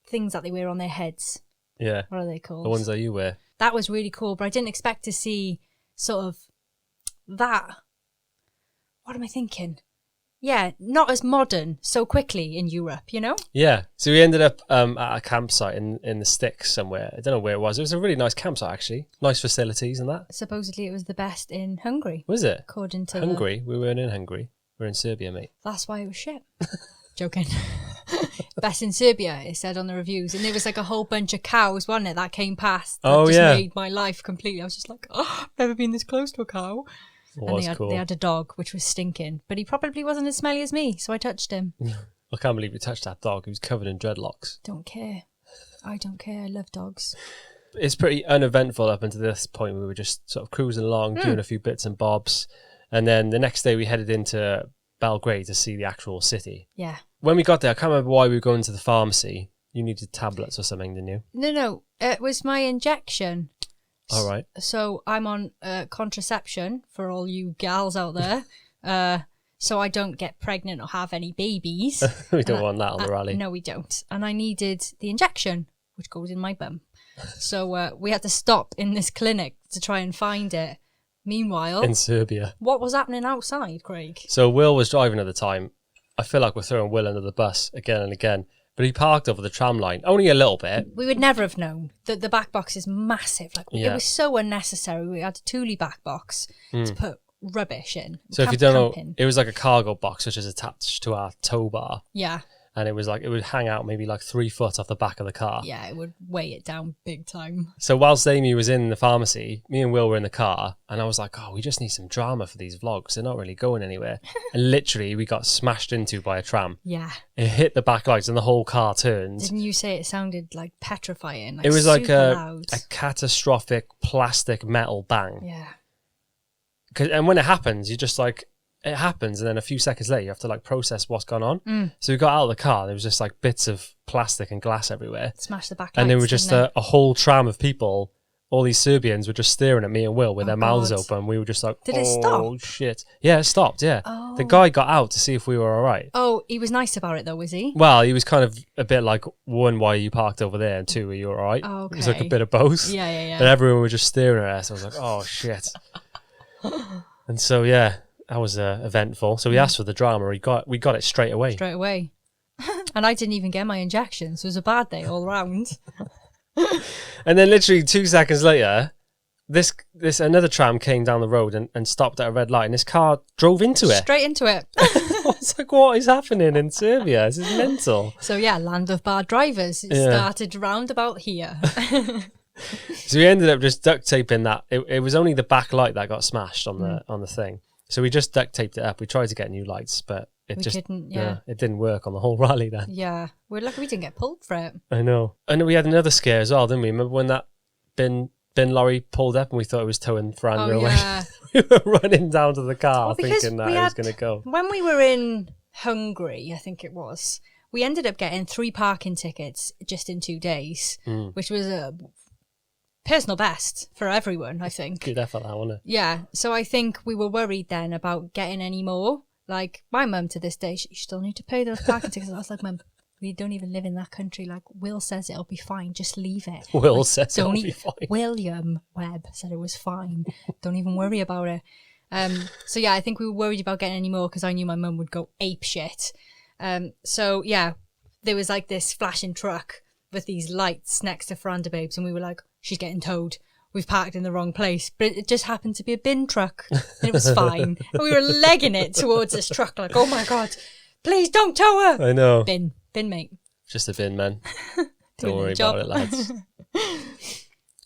things that they wear on their heads. Yeah. What are they called? The ones that you wear. That was really cool, but I didn't expect to see sort of that. What am I thinking? Yeah, not as modern so quickly in Europe, Yeah. So we ended up at a campsite in the sticks somewhere. I don't know where it was. It was a really nice campsite, actually. Nice facilities and that. Supposedly it was the best in Hungary. Was it? According to Hungary? We weren't in Hungary. We're in Serbia, mate. That's why it was shit. Joking. Best in Serbia, it said on the reviews. And there was like a whole bunch of cows, wasn't it, that came past. That just made my life completely. I was just like, I've never been this close to a cow. And they had a dog, which was stinking. But he probably wasn't as smelly as me, so I touched him. I can't believe we touched that dog. He was covered in dreadlocks. Don't care. I don't care. I love dogs. It's pretty uneventful up until this point. We were just sort of cruising along, doing a few bits and bobs. And then the next day we headed into Belgrade to see the actual city. Yeah. When we got there, I can't remember why we were going to the pharmacy. You needed tablets or something, didn't you? No. It was my injection. All right. So I'm on contraception for all you gals out there. So I don't get pregnant or have any babies. We don't want that on the rally. No, we don't. And I needed the injection, which goes in my bum. So we had to stop in this clinic to try and find it. Meanwhile, in Serbia. What was happening outside, Craig? So Will was driving at the time. I feel like we're throwing Will under the bus again and again. But he parked over the tram line, only a little bit. We would never have known. The back box is massive. It was so unnecessary. We had a Thule back box to put rubbish in. So if you don't know, it was like a cargo box which is attached to our tow bar. Yeah. And it was like, it would hang out maybe like 3 foot off the back of the car. Yeah, it would weigh it down big time. So whilst Amy was in the pharmacy, me and Will were in the car, and I was like, we just need some drama for these vlogs. They're not really going anywhere. And literally, we got smashed into by a tram. Yeah. It hit the back lights and the whole car turned. Didn't you say it sounded like petrifying? It was like a catastrophic plastic metal bang. Yeah. And when it happens, you're just like, it happens, and then a few seconds later you have to like process what's gone on. So we got out of the car, there was just like bits of plastic and glass everywhere. Smash the back lights, and there was just a whole tram of people all these Serbians were just staring at me and Will with their mouths open. We were just like, Did it stop? Oh, shit. Yeah, it stopped, yeah. Oh. The guy got out to see if we were all right. Oh, he was nice about it though, was he? Well, he was kind of a bit like, one, why are you parked over there? And two, are you all right? Oh, okay. It was like a bit of both. Yeah. And everyone was just staring at us. I was like, oh, shit. And so, yeah, that was eventful. So we asked for the drama. We got it straight away. Straight away. And I didn't even get my injections. So it was a bad day all round. And then literally 2 seconds later, this another tram came down the road and stopped at a red light, and this car drove into it. Straight into it. I was like, what is happening in Serbia? This is mental. So yeah, land of bad drivers. It started round about here. So we ended up just duct taping that. It was only the back light that got smashed on the thing. So we just duct taped it up. We tried to get new lights, but it didn't work on the whole rally then. Yeah, we're lucky we didn't get pulled for it. I know. And we had another scare as well, didn't we? Remember when that bin lorry pulled up and we thought it was towing Fferanda away? Yeah. We were running down to the car because thinking that it was going to go. When we were in Hungary, I think it was, we ended up getting 3 parking tickets just in 2 days, which was a personal best for everyone, I think. Good effort, that, wasn't it? Yeah, so I think we were worried then about getting any more. Like, my mum to this day, you still need to pay those parking tickets. I was like, Mum, we don't even live in that country. Like, Will says it'll be fine. Just leave it. Will says it'll be fine. William Webb said it was fine. Don't even worry about it. So, yeah, I think we were worried about getting any more because I knew my mum would go ape shit. So, yeah, there was like this flashing truck with these lights next to Fferanda Babes, and we were like, she's getting towed. We've parked in the wrong place. But it just happened to be a bin truck, and it was fine. And we were legging it towards this truck like, oh my God, please don't tow her. I know. Bin mate. Just a bin, man. Don't worry job. about it, lads.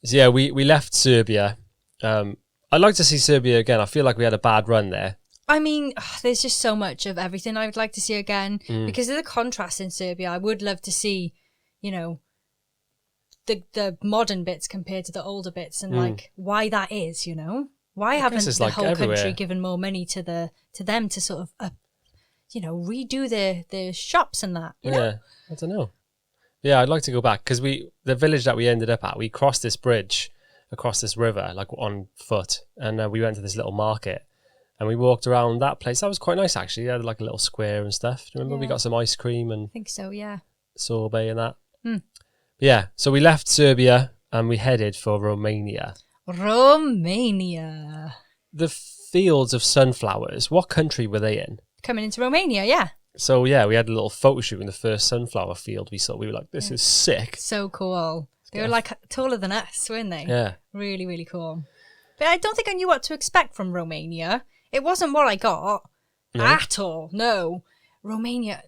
So yeah, we left Serbia. I'd like to see Serbia again. I feel like we had a bad run there. I mean, there's just so much of everything I would like to see again. Because of the contrast in Serbia, I would love to see, you know, the modern bits compared to the older bits, and like why that is, you know, why haven't the like whole everywhere. country given more money to them to sort of you know, redo their shops and that, you know? Yeah, I don't know. Yeah, I'd like to go back because the village that we ended up at, we crossed this bridge across this river like on foot, and we went to this little market and we walked around that place. That was quite nice actually. It had like a little square and stuff. Do you remember? We got some ice cream and I think so, yeah. Sorbet and that. Yeah, so we left Serbia and we headed for Romania. Romania. The fields of sunflowers, what country were they in? Coming into Romania, yeah. So yeah, we had a little photo shoot in the first sunflower field we saw. We were like, this is sick. So cool. They were like taller than us, weren't they? Yeah. Really, really cool. But I don't think I knew what to expect from Romania. It wasn't what I got at all, no. Romania,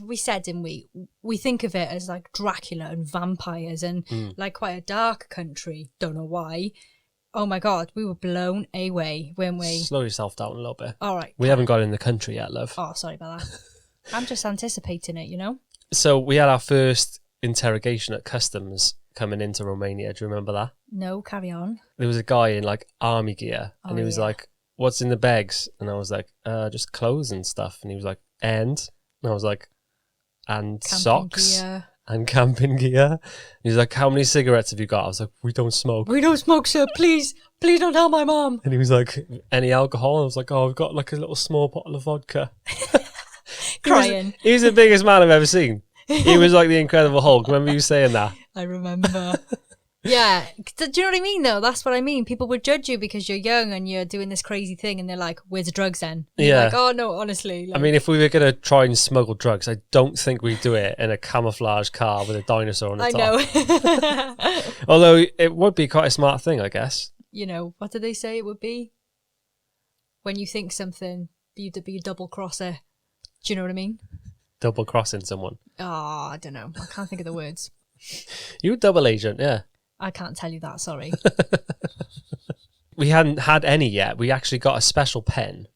we said, didn't we? We think of it as like Dracula and vampires and like quite a dark country. Don't know why. Oh my God, we were blown away, weren't we? Slow yourself down a little bit. All right. We haven't got in the country yet, love. Oh, sorry about that. I'm just anticipating it, you know? So we had our first interrogation at customs coming into Romania. Do you remember that? No, carry on. There was a guy in like army gear and he was like, what's in the bags? And I was like, just clothes and stuff. And he was like, and I was like, and Camping socks gear. and camping gear. And he's like, how many cigarettes have you got? I was like, we don't smoke. We don't smoke, sir. Please don't tell my mom. And he was like, any alcohol? I was like, oh, I've got like a little small bottle of vodka. Crying. He was the biggest man I've ever seen. He was like the Incredible Hulk. Remember you saying that? I remember. Yeah. Do you know what I mean, though? That's what I mean. People would judge you because you're young and you're doing this crazy thing and they're like, where's the drugs then? And you're like, oh, no, honestly. Like, I mean, if we were going to try and smuggle drugs, I don't think we'd do it in a camouflage car with a dinosaur on the top. I know. Although it would be quite a smart thing, I guess. You know, what did they say it would be? When you think something, you'd be a double crosser. Do you know what I mean? Double crossing someone. Oh, I don't know. I can't think of the words. You a double agent, yeah. I can't tell you that, sorry. We hadn't had any yet. We actually got a special pen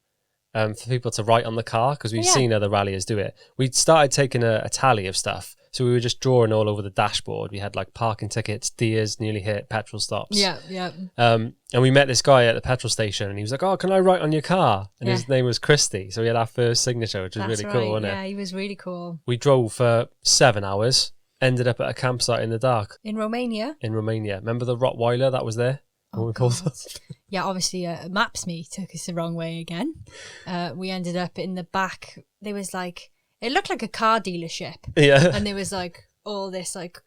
for people to write on the car because we've seen other ralliers do it. We'd started taking a tally of stuff. So we were just drawing all over the dashboard. We had like parking tickets, Dias, nearly hit, petrol stops. Yeah, yeah. And we met this guy at the petrol station and he was like, oh, can I write on your car? And his name was Christy. So we had our first signature, which was really cool, wasn't it? Yeah, he was really cool. We drove for 7 hours. ended up at a campsite in the dark. In Romania? In Romania. Remember the Rottweiler that was there? Oh, God. Yeah, obviously, Maps.me took us the wrong way again. We ended up in the back. There was like, it looked like a car dealership. Yeah. And there was like all this like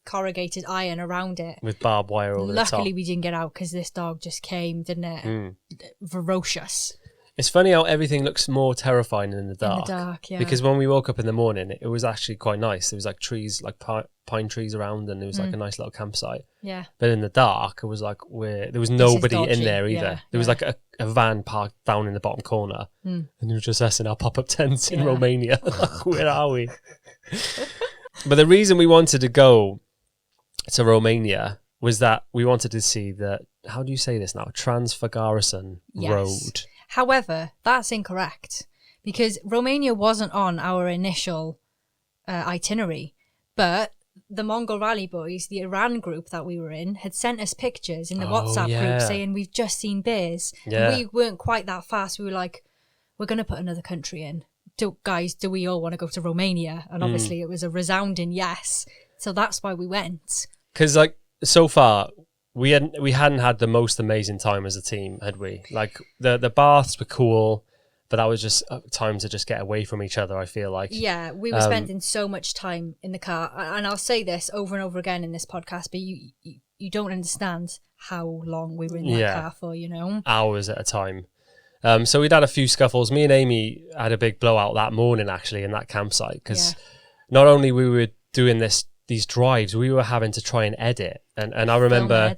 corrugated iron around it. With barbed wire over the top. Luckily, we didn't get out because this dog just came, didn't it? Ferocious. It's funny how everything looks more terrifying in the dark. In the dark, yeah. Because when we woke up in the morning, it was actually quite nice. There was like trees, like pine trees around, and there was like a nice little campsite. Yeah. But in the dark, it was like there was nobody in dodgy. there either. Yeah, There was like a van parked down in the bottom corner, and it was just us in our pop-up tents in Yeah. Romania. Like, where are we? But the reason we wanted to go to Romania was that we wanted to see the, how do you say this now? Transfagarasan Road. However, that's incorrect because Romania wasn't on our initial itinerary, but the Mongol Rally boys, the Iran group that we were in, had sent us pictures in the WhatsApp group saying we've just seen bears. Yeah. And we weren't quite that fast. We were like, we're going to put another country in. Guys, do we all want to go to Romania? And obviously it was a resounding yes. So that's why we went. Because like so far, we hadn't had the most amazing time as a team, had we? Like the baths were cool, but that was just time to just get away from each other, I feel like. Yeah, we were spending so much time in the car, and I'll say this over and over again in this podcast, but you don't understand how long we were in that car for, you know? Hours at a time. So we'd had a few scuffles. Me and Amy had a big blowout that morning, actually, in that campsite, because not only we were doing these drives, we were having to try and edit. And I remember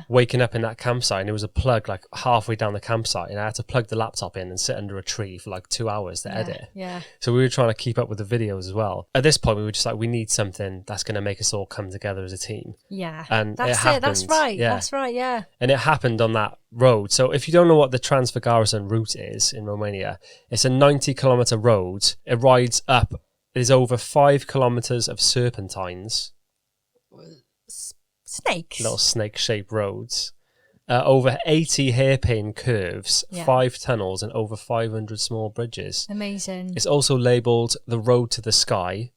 waking up in that campsite, and there was a plug like halfway down the campsite, and I had to plug the laptop in and sit under a tree for like 2 hours to edit. Yeah. So we were trying to keep up with the videos as well. At this point, we were just like, we need something that's going to make us all come together as a team. Yeah. And that's it happened. That's right. Yeah. That's right. Yeah. And it happened on that road. So if you don't know what the Transfagarasan route is in Romania, it's a 90-kilometer road. It rides up. There's over 5 kilometers of serpentines. Snakes. Little snake-shaped roads. Over 80 hairpin curves, 5 tunnels, and over 500 small bridges. Amazing. It's also labelled the road to the sky,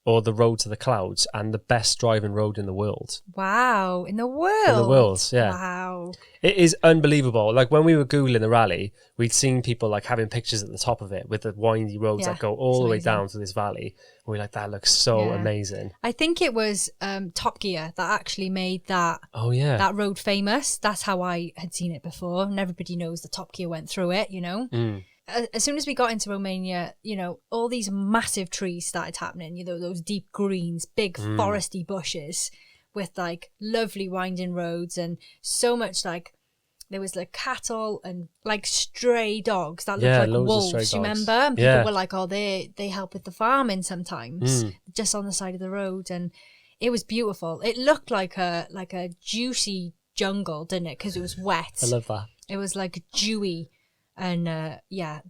or the road to the clouds, and the best driving road in the world. Wow. In the world? In the world, yeah. Wow. It is unbelievable. Like when we were Googling the rally, we'd seen people like having pictures at the top of it with the windy roads that go all the way down to this valley. And we're like, that looks so amazing. I think it was Top Gear that actually made that that road famous. That's how I had seen it before. And everybody knows that Top Gear went through it, you know. As soon as we got into Romania, you know, all these massive trees started happening, you know, those deep greens, big foresty bushes with like lovely winding roads and so much like, there was like cattle and like stray dogs that looked like wolves, you remember? And people were like, oh, they help with the farming sometimes, just on the side of the road. And it was beautiful. It looked like a juicy jungle, didn't it? Because it was wet. I love that. It was like dewy. And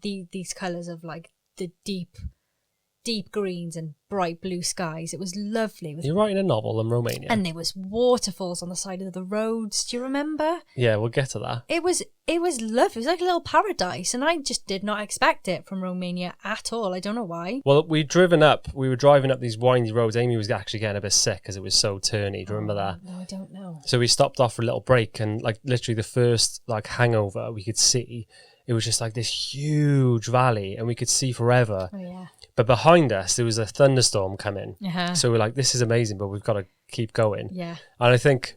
these colours of like the deep greens and bright blue skies. It was lovely. You're writing a novel in Romania. And there was waterfalls on the side of the roads. Do you remember? Yeah, we'll get to that. It was lovely. It was like a little paradise. And I just did not expect it from Romania at all. I don't know why. Well, we were driving up these windy roads. Amy was actually getting a bit sick because it was so turny. Do you remember that? No, I don't know. So we stopped off for a little break, and like literally the first like hangover we could see, it was just like this huge valley and we could see forever. Oh, yeah. But behind us, there was a thunderstorm coming. Uh-huh. So we're like, this is amazing, but we've got to keep going. Yeah. And I think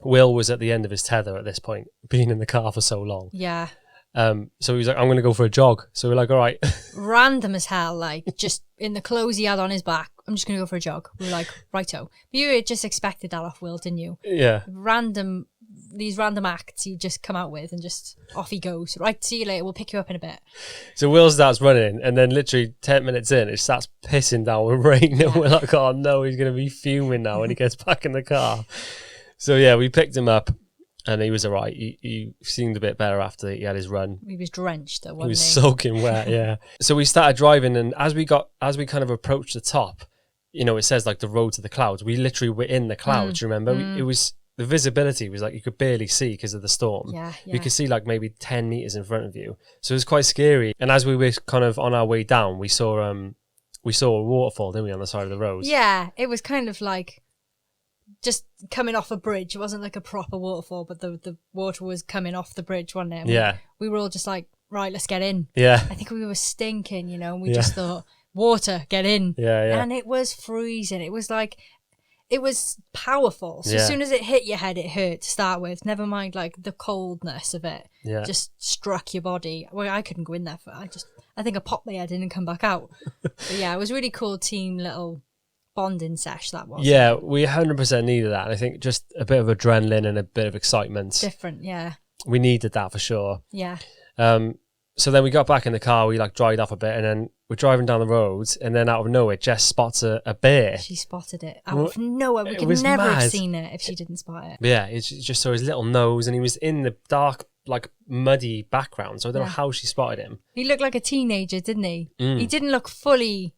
Will was at the end of his tether at this point, being in the car for so long. Yeah. So he was like, I'm going to go for a jog. So we're like, all right. Random as hell, like just in the clothes he had on his back. I'm just going to go for a jog. We were like, righto. But you just expected that off Will, didn't you? Yeah. These random acts you just come out with and just off he goes. Right, see you later. We'll pick you up in a bit. So Will starts running, and then literally 10 minutes in, it starts pissing down with rain. And we're like, oh no, he's going to be fuming now when he gets back in the car. So yeah, we picked him up, and he was all right. He seemed a bit better after he had his run. He was drenched though, wasn't he? Was soaking wet, yeah. So we started driving, and as we kind of approached the top, you know, it says like the road to the clouds. We literally were in the clouds, remember? It was... The visibility was like you could barely see because of the storm. Yeah. You could see like maybe 10 meters in front of you. So it was quite scary. And as we were kind of on our way down, we saw we saw a waterfall, didn't we, on the side of the road? Yeah, it was kind of like just coming off a bridge. It wasn't like a proper waterfall, but the water was coming off the bridge, wasn't it? And Yeah. we were all just like, right, let's get in. Yeah. I think we were stinking, you know, and we just thought, water, get in. Yeah. And it was freezing. It was like, it was powerful. So Yeah. as soon as it hit your head, it hurt to start with. Never mind like the coldness of it. Yeah. Just struck your body. Well, I couldn't go in there. I think I popped my head in and come back out. But yeah, it was really cool team little bonding sesh, that was. Yeah, we 100% needed that. And I think just a bit of adrenaline and a bit of excitement. Different, yeah. We needed that for sure. Yeah. So then we got back in the car, we like dried off a bit, and then we're driving down the road, and then out of nowhere, Jess spots a bear. She spotted it out of nowhere. We could was never have mad. seen it if she didn't spot it. Yeah, it's just saw his little nose, and he was in the dark, like muddy background. So I don't know how she spotted him. He looked like a teenager, didn't he? He didn't look fully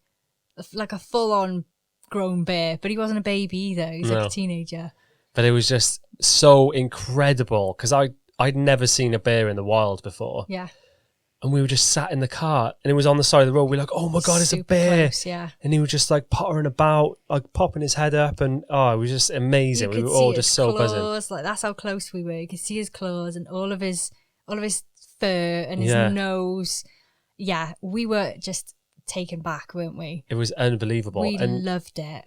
like a full-on grown bear, but he wasn't a baby either. He was like a teenager. But it was just so incredible because I'd never seen a bear in the wild before. Yeah. And we were just sat in the car, and it was on the side of the road. We're like, "Oh my god, it's a Super bear!" close, yeah. And he was just like pottering about, like popping his head up, and it was just amazing. We were all just so buzzing. Like that's how close we were. You could see his claws and all of his fur and his nose. Yeah, we were just taken back, weren't we? It was unbelievable. We and loved it.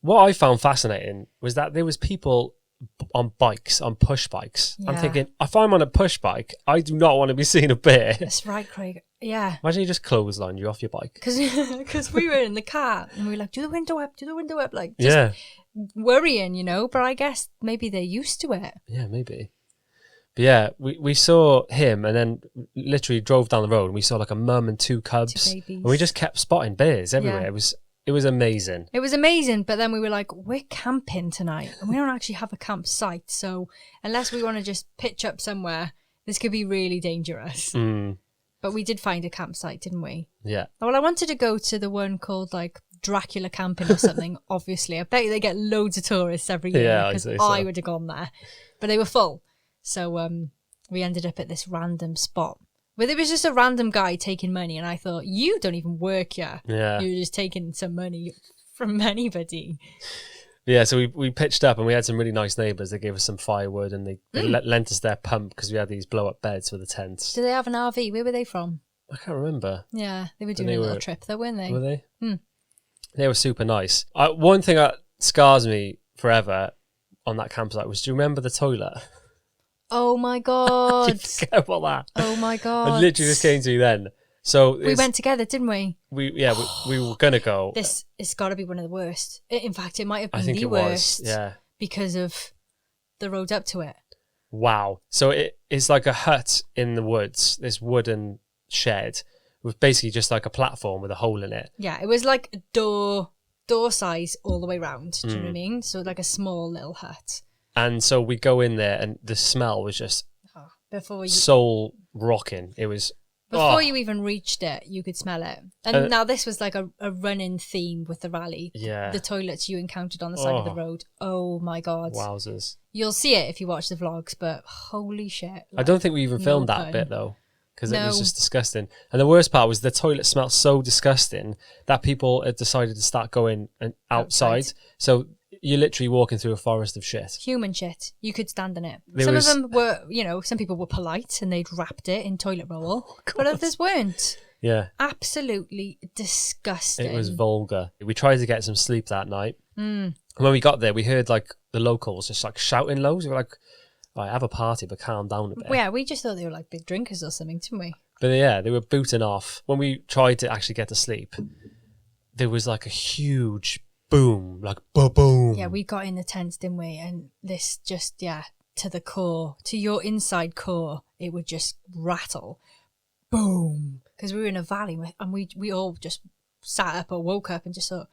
what I found fascinating was that there was people on bikes, on push bikes. I'm Yeah. thinking, if I'm on a push bike, I do not want to be seeing a bear. That's right, Craig. Yeah. Imagine you just clothesline you off your bike. Because we were in the car and we were like, do the window up, like just Yeah. worrying, you know. But I guess maybe they're used to it. Yeah, maybe. But yeah, we saw him and then literally drove down the road and we saw like a mum and two cubs. Two babies. And we just kept spotting bears everywhere. Yeah. It was amazing. It was amazing, but then we were like, we're camping tonight and we don't actually have a campsite. So unless we want to just pitch up somewhere, this could be really dangerous. But we did find a campsite, didn't we? Yeah. Well, I wanted to go to the one called like Dracula Camping or something, obviously. I bet they get loads of tourists every year Yeah, I'd because say so. I would have gone there. But they were full. So we ended up at this random spot. But there was just a random guy taking money, and I thought, you don't even work here. Yeah. You're just taking some money from anybody. Yeah, so we pitched up and we had some really nice neighbours. They gave us some firewood and they lent us their pump because we had these blow-up beds for the tents. Do they have an RV? Where were they from? I can't remember. Yeah, they were doing they a little were- trip though, weren't they? Were they? They were super nice. One thing that scars me forever on that campsite was, do you remember the toilet? Oh my God. Forget about that. Oh my God. It literally just came to me then. So We went together, didn't we? we were going to go. This has got to be one of the worst. In fact, it might have I been think the it worst. was. Yeah. Because of the road up to it. Wow. So it's like a hut in the woods, this wooden shed with basically just like a platform with a hole in it. Yeah, it was like a door size all the way round. Do you know what I mean? So like a small little hut. And so we go in there and the smell was just Before you soul rocking. It was you even reached it, you could smell it. And now this was like a running theme with the rally. Yeah. The toilets you encountered on the side of the road. Oh my God. Wowzers. You'll see it if you watch the vlogs, but holy shit. I don't think we even filmed that pun. bit though, because it was No. just disgusting. And the worst part was the toilet smelled so disgusting that people had decided to start going outside. So you're literally walking through a forest of shit. Human shit. You could stand in it. There Some was- of them were, some people were polite and they'd wrapped it in toilet roll, but others weren't. Yeah. Absolutely disgusting. It was vulgar. We tried to get some sleep that night. And when we got there, we heard like the locals just like shouting loads. We were like, "All right, have a party, but calm down a bit." Yeah, we just thought they were like big drinkers or something, didn't we? But yeah, they were booting off. When we tried to actually get to sleep, there was like a huge boom, like boom. Yeah, we got in the tents, didn't we? And this just, to the core, to your inside core, it would just rattle. Boom. Because we were in a valley and we all just sat up or woke up and just thought,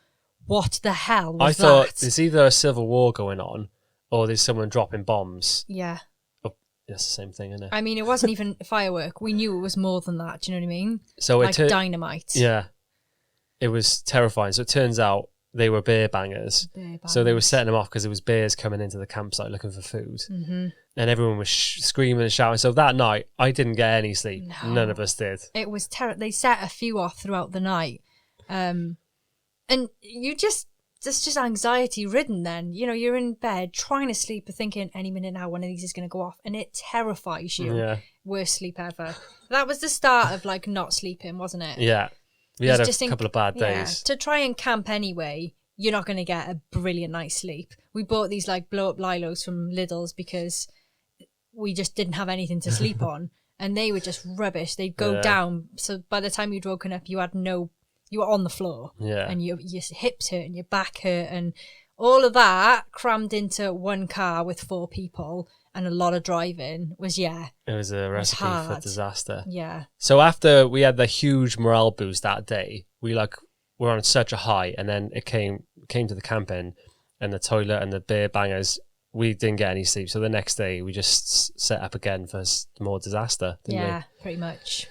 what the hell was I thought that? there's either a civil war going on or there's someone dropping bombs. Yeah. Oh, that's the same thing, isn't it? I mean, it wasn't even a firework. We knew it was more than that. Do you know what I mean? So Like dynamite. Yeah. It was terrifying. So it turns out they were bear bangers. Bear So they were bangers. setting them off because there was bears coming into the campsite looking for food. Mm-hmm. And everyone was screaming and shouting. So that night, I didn't get any sleep. No. None of us did. It was terrible. They set a few off throughout the night. And it's just anxiety ridden then. You know, you're in bed trying to sleep, thinking any minute now one of these is going to go off, and it terrifies you. Yeah. Worst sleep ever. That was the start of like not sleeping, wasn't it? Yeah. We had a couple of bad days. To try and camp anyway, you're not going to get a brilliant night's sleep. We bought these like blow up lilos from Lidl's because we just didn't have anything to sleep on, and they were just rubbish. They'd go down, so by the time you'd woken up, you were on the floor, and your hips hurt and your back hurt, and all of that crammed into one car with 4 people and a lot of driving was it was a recipe for disaster. Yeah. So after we had the huge morale boost that day, we were on such a high, and then it came to the camping and the toilet and the beer bangers. We didn't get any sleep, so the next day we just set up again for more disaster, didn't we? Yeah, pretty much.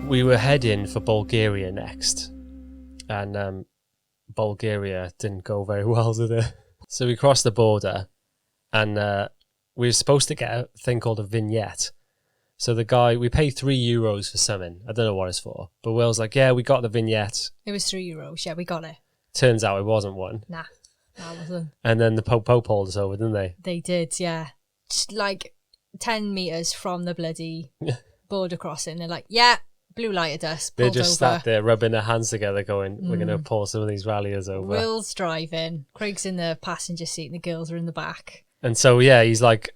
We were heading for Bulgaria next, and Bulgaria didn't go very well, did it? So we crossed the border, and we were supposed to get a thing called a vignette. So the guy, we paid €3 for something. I don't know what it's for, but Will's like, yeah, we got the vignette. It was €3. Yeah, we got it. Turns out it wasn't one. Nah, that wasn't. And then the Pope pulled us over, didn't they? They did, yeah. Just like 10 metres from the bloody border crossing. They're like, yeah, blue light at us. They're just sat there rubbing their hands together going, we're going to pull some of these ralliers over. Will's driving. Craig's in the passenger seat and the girls are in the back. And so, yeah, he's like,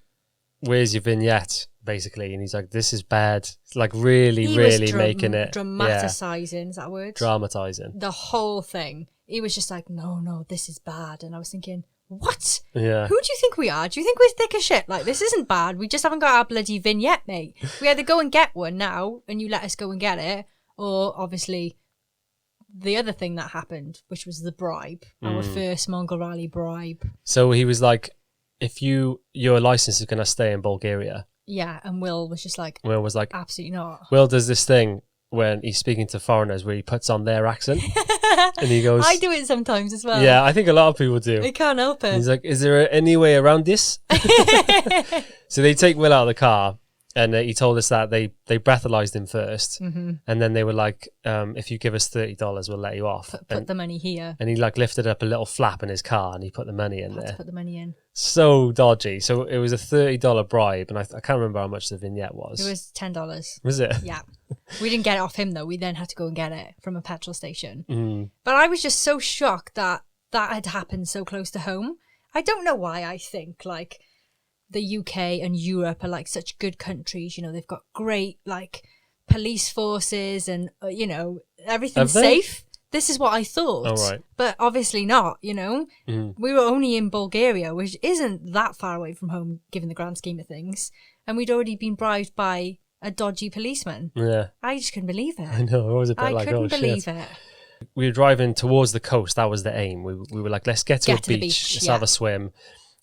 where's your vignette, basically? And he's like, this is bad. It's like really making it. Dramatising, is that a word? Dramatising. The whole thing. He was just like, no, this is bad. And I was thinking, what? Yeah. Who do you think we are? Do you think we're thick as shit? Like, this isn't bad. We just haven't got our bloody vignette, mate. We either go and get one now and you let us go and get it, or obviously the other thing that happened, which was the bribe, our first Mongol Rally bribe. So he was like, if your license is going to stay in Bulgaria. Yeah, and Will was like, absolutely not. Will does this thing when he's speaking to foreigners where he puts on their accent. And he goes, I do it sometimes as well. Yeah, I think a lot of people do. I can't help it. And he's like, is there any way around this? So they take Will out of the car, and he told us that they breathalyzed him first, and then they were like, if you give us $30, we'll let you off. Put the money here. And he like lifted up a little flap in his car and he put the money in there. Put the money in. So dodgy. So it was a $30 bribe, and I can't remember how much the vignette was. It was $10. Was it? Yeah. We didn't get it off him though. We then had to go and get it from a petrol station. But I was just so shocked that had happened so close to home. I don't know why I think like the UK and Europe are like such good countries. You know, they've got great like police forces and everything's safe. This is what I thought. Oh, right. But obviously not, you know. We were only in Bulgaria, which isn't that far away from home given the grand scheme of things. And we'd already been bribed by a dodgy policeman. Yeah. I just couldn't believe it. I know. It was a bit like, oh, shit. I couldn't believe it. We were driving towards the coast. That was the aim. We were like, let's get to a beach. Let's have a swim.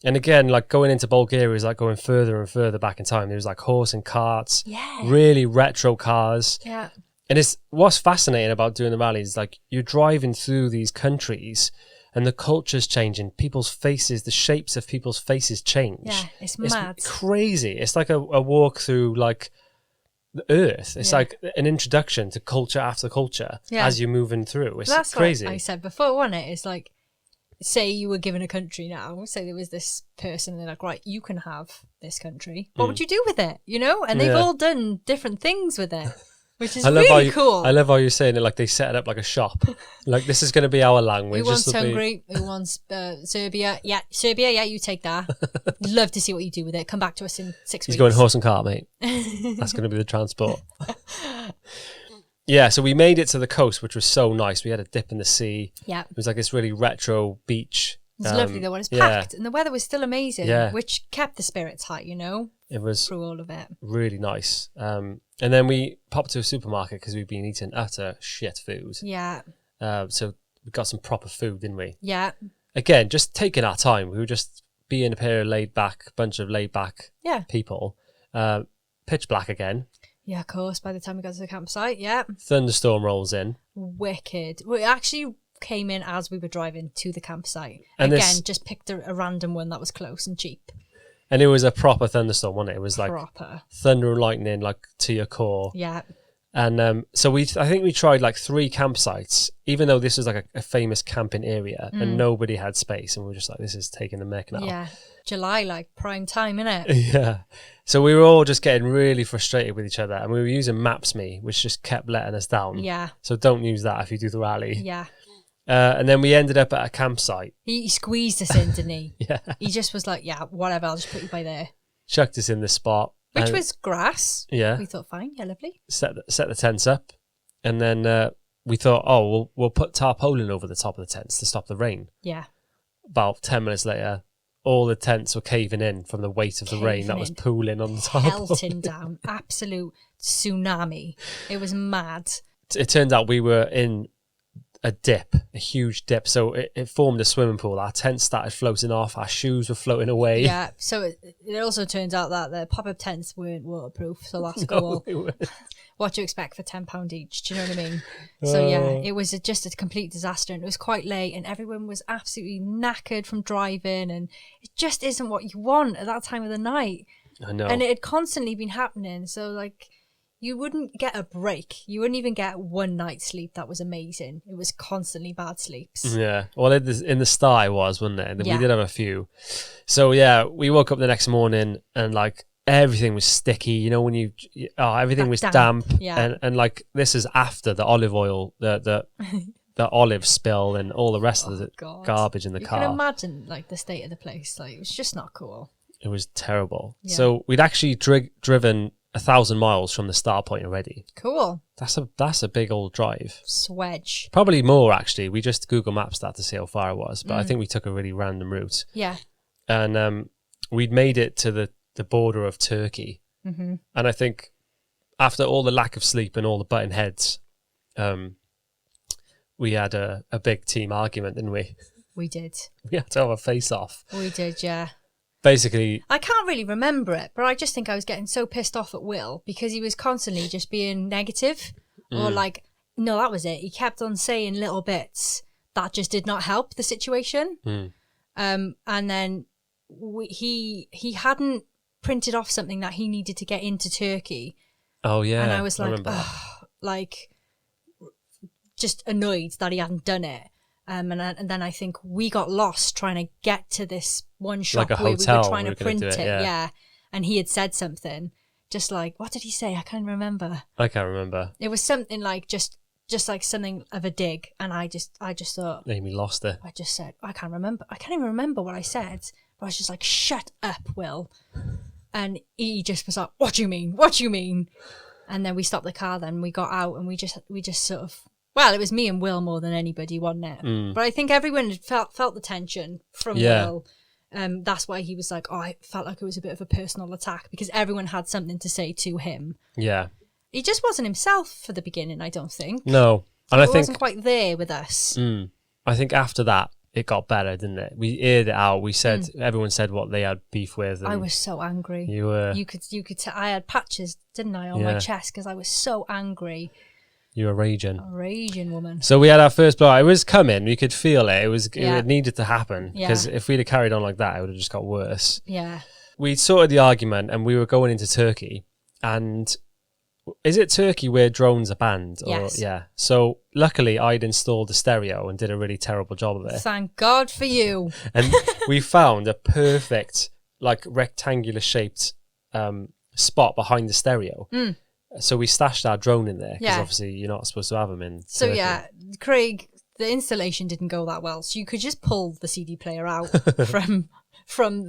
And again, like going into Bulgaria is like going further and further back in time. There was like horse and carts, really retro cars. Yeah. And what's fascinating about doing the rallies is like you're driving through these countries and the culture's changing. People's faces, the shapes of people's faces change. Yeah, it's mad. It's crazy. It's like a walk through like the earth. It's like an introduction to culture after culture as you're moving through. It's crazy. What I said before, wasn't it? It's like, say you were given a country now, say there was this person and they're like, right, you can have this country. What would you do with it? You know? And they've all done different things with it, which is really cool. I love how you're saying it like they set it up like a shop. Like, this is going to be our language. Who wants Hungary? Who wants Serbia? Yeah, Serbia, you take that. Love to see what you do with it. Come back to us in 6 weeks. He's going horse and cart, mate. That's going to be the transport. Yeah, so we made it to the coast, which was so nice. We had a dip in the sea. Yeah. It was like this really retro beach. It was lovely though, when it was packed and the weather was still amazing, which kept the spirits high, you know? It was through all of it. Really nice. And then we popped to a supermarket because we'd been eating utter shit food. Yeah. So we got some proper food, didn't we? Yeah. Again, just taking our time. We were just being a bunch of laid back people. Pitch black again. Yeah, of course, by the time we got to the campsite, Thunderstorm rolls in. Wicked. We actually came in as we were driving to the campsite. And again, just picked a random one that was close and cheap. And it was a proper thunderstorm, wasn't it? It was like proper. Thunder and lightning, like to your core. Yeah. And so I think we tried like 3 campsites, even though this was like a famous camping area, and nobody had space, and we were just like, this is taking the mick now. Yeah, July, like prime time, innit? Yeah. So we were all just getting really frustrated with each other, and we were using Maps.me, which just kept letting us down. Yeah. So don't use that if you do the rally. Yeah. And then we ended up at a campsite. He squeezed us in, didn't he? Yeah. He just was like, yeah, whatever, I'll just put you by there. Chucked us in the spot. Which was grass. Yeah. We thought, fine, yeah, lovely. Set the tents up. And then we thought, oh, we'll put tarpaulin over the top of the tents to stop the rain. Yeah. About 10 minutes later, all the tents were caving in from the weight of the rain that was pooling on the tarpaulin. Pelting down. Absolute tsunami. It was mad. It turned out we were in a huge dip. So it formed a swimming pool. Our tent started floating off. Our shoes were floating away. Yeah. So it also turns out that the pop-up tents weren't waterproof. So that's cool. What do you expect for £10 each? Do you know what I mean? So yeah, it was just a complete disaster, and it was quite late, and everyone was absolutely knackered from driving, and it just isn't what you want at that time of the night. I know. And it had constantly been happening. So like, you wouldn't get a break. You wouldn't even get one night's sleep. That was amazing. It was constantly bad sleeps. Yeah. Well, in the start it was, wasn't it? And Yeah. we did have a few. So yeah, we woke up the next morning and like everything was sticky. You know, when everything was damp. Yeah. And like this is after the olive oil, the olive spill and all the rest of the God. garbage in the car. You can imagine like the state of the place. Like, it was just not cool. It was terrible. Yeah. So we'd actually driven 1,000 miles from the start point already. Cool. That's a big old drive. Swedge. Probably more actually. We just Google Maps that to see how far it was, but I think we took a really random route. Yeah. And we'd made it to the border of Turkey. Mm-hmm. And I think after all the lack of sleep and all the butting heads, we had a big team argument, didn't we? We did. We had to have a face-off. We did, yeah. Basically, I can't really remember it, but I just think I was getting so pissed off at Will because he was constantly just being negative or like, no, that was it. He kept on saying little bits that just did not help the situation. And then he hadn't printed off something that he needed to get into Turkey. oh yeah. And I was like, remember that. like, just annoyed that he hadn't done it. And then I think we got lost trying to get to this one shop Like a where hotel, we were trying we to were gonna print do it. it, yeah. Yeah. And he had said something just like, what did he say? I can't remember. I can't remember. It was something like just like something of a dig. And I just thought, Amy lost it. I just said, I can't remember. I can't even remember what I said. But I was just like, shut up, Will. And he just was like, what do you mean? What do you mean? And then we stopped the car then. We got out and we just sort of, well, it was me and Will more than anybody, wasn't it? But I think everyone had felt the tension from Will. That's why he was like, oh, I felt like it was a bit of a personal attack because everyone had something to say to him. Yeah. He just wasn't himself for the beginning, I don't think. No. And He I think wasn't quite there with us. I think after that it got better, didn't it? We aired it out. We said everyone said what they had beef with. And I was so angry. You were. You could. I had patches, didn't I, on my chest because I was so angry. You were raging. A raging woman. So we had our first blowout. It was coming. We could feel it. Yeah. It needed to happen because if we'd have carried on like that, it would have just got worse. Yeah. We sorted the argument and we were going into Turkey. And is it Turkey where drones are banned? Yes. Yeah. So luckily I'd installed a stereo and did a really terrible job of it. Thank God for you. And we found a perfect, like rectangular shaped spot behind the stereo. So we stashed our drone in there because obviously you're not supposed to have them in So Turkey. yeah, Craig, the installation didn't go that well. So you could just pull the CD player out from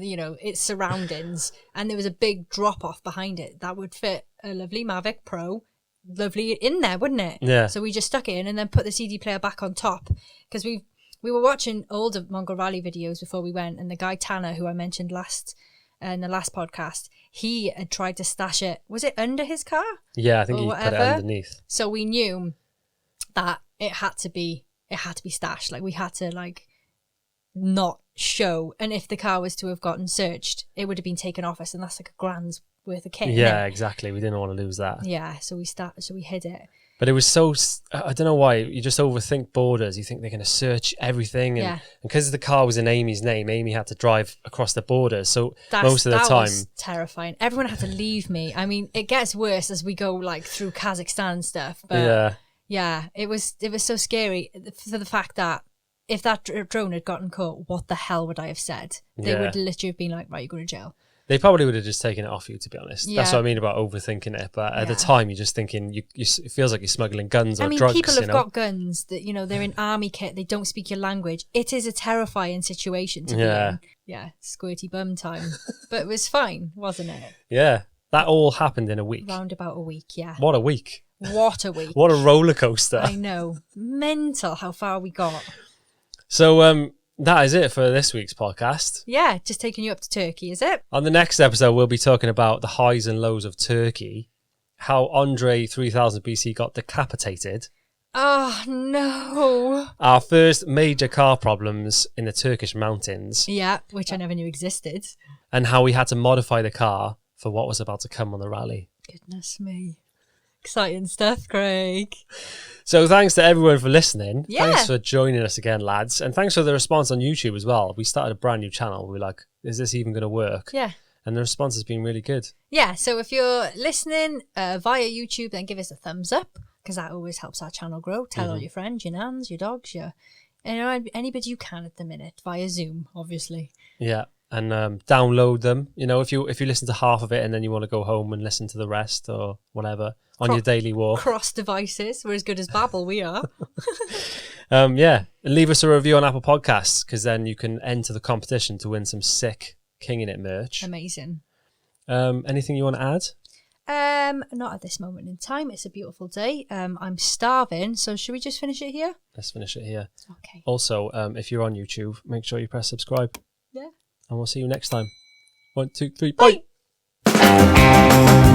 its surroundings, and there was a big drop off behind it that would fit a lovely Mavic Pro, lovely in there, wouldn't it? Yeah. So we just stuck it in and then put the CD player back on top because we were watching older Mongol Rally videos before we went, and the guy Tanner, who I mentioned in the last podcast, he had tried to stash it. Was it under his car? Yeah, I think he put it underneath. So we knew that it had to be stashed. Like we had to not show. And if the car was to have gotten searched, it would have been taken off us, and that's like £1,000 worth of kit. Yeah, exactly. We didn't want to lose that. Yeah, so we hid it. But it was so, I don't know why, you just overthink borders. You think they're going to search everything. And because the car was in Amy's name, Amy had to drive across the borders. So most of the that time. was terrifying. Everyone had to leave me. I mean, it gets worse as we go like through Kazakhstan and stuff. But yeah, it was so scary for the fact that if that drone had gotten caught, what the hell would I have said? They would literally have been like, right, you're going to jail. They probably would have just taken it off you, to be honest. Yeah. That's what I mean about overthinking it. But at the time, you're just thinking, it feels like you're smoggling guns or drugs. I mean, people have got guns that, they're in army kit. They don't speak your language. It is a terrifying situation to be in. Yeah, squirty bum time. But it was fine, wasn't it? Yeah, that all happened in a week. Round about a week, yeah. What a week. What a week. What a roller coaster. I know. Mental how far we got. So, that is it for this week's podcast. Yeah, just taking you up to Turkey, is it? On the next episode, we'll be talking about the highs and lows of Turkey, how Andre 3000 BC got decapitated. Oh, no. Our first major car problems in the Turkish mountains. Yeah, which I never knew existed. And how we had to modify the car for what was about to come on the rally. Goodness me. Exciting stuff, Craig. So thanks to everyone for listening. Yeah. Thanks for joining us again, lads. And thanks for the response on YouTube as well. We started a brand new channel. We're like, is this even going to work? Yeah. And the response has been really good. Yeah, so if you're listening via YouTube, then give us a thumbs up, because that always helps our channel grow. Tell all your friends, your nans, your dogs, anybody you can at the minute, via Zoom, obviously. Yeah. And download them. If you listen to half of it and then you want to go home and listen to the rest or whatever on your daily walk. Cross devices. We're as good as Babbel, we are. Yeah. And leave us a review on Apple Podcasts, because then you can enter the competition to win some sick King in It merch. Amazing. Anything you want to add? Not at this moment in time. It's a beautiful day. I'm starving, so should we just finish it here? Let's finish it here. Okay. Also, if you're on YouTube, make sure you press subscribe. Yeah. And we'll see you next time. 1, 2, 3, bye. bye.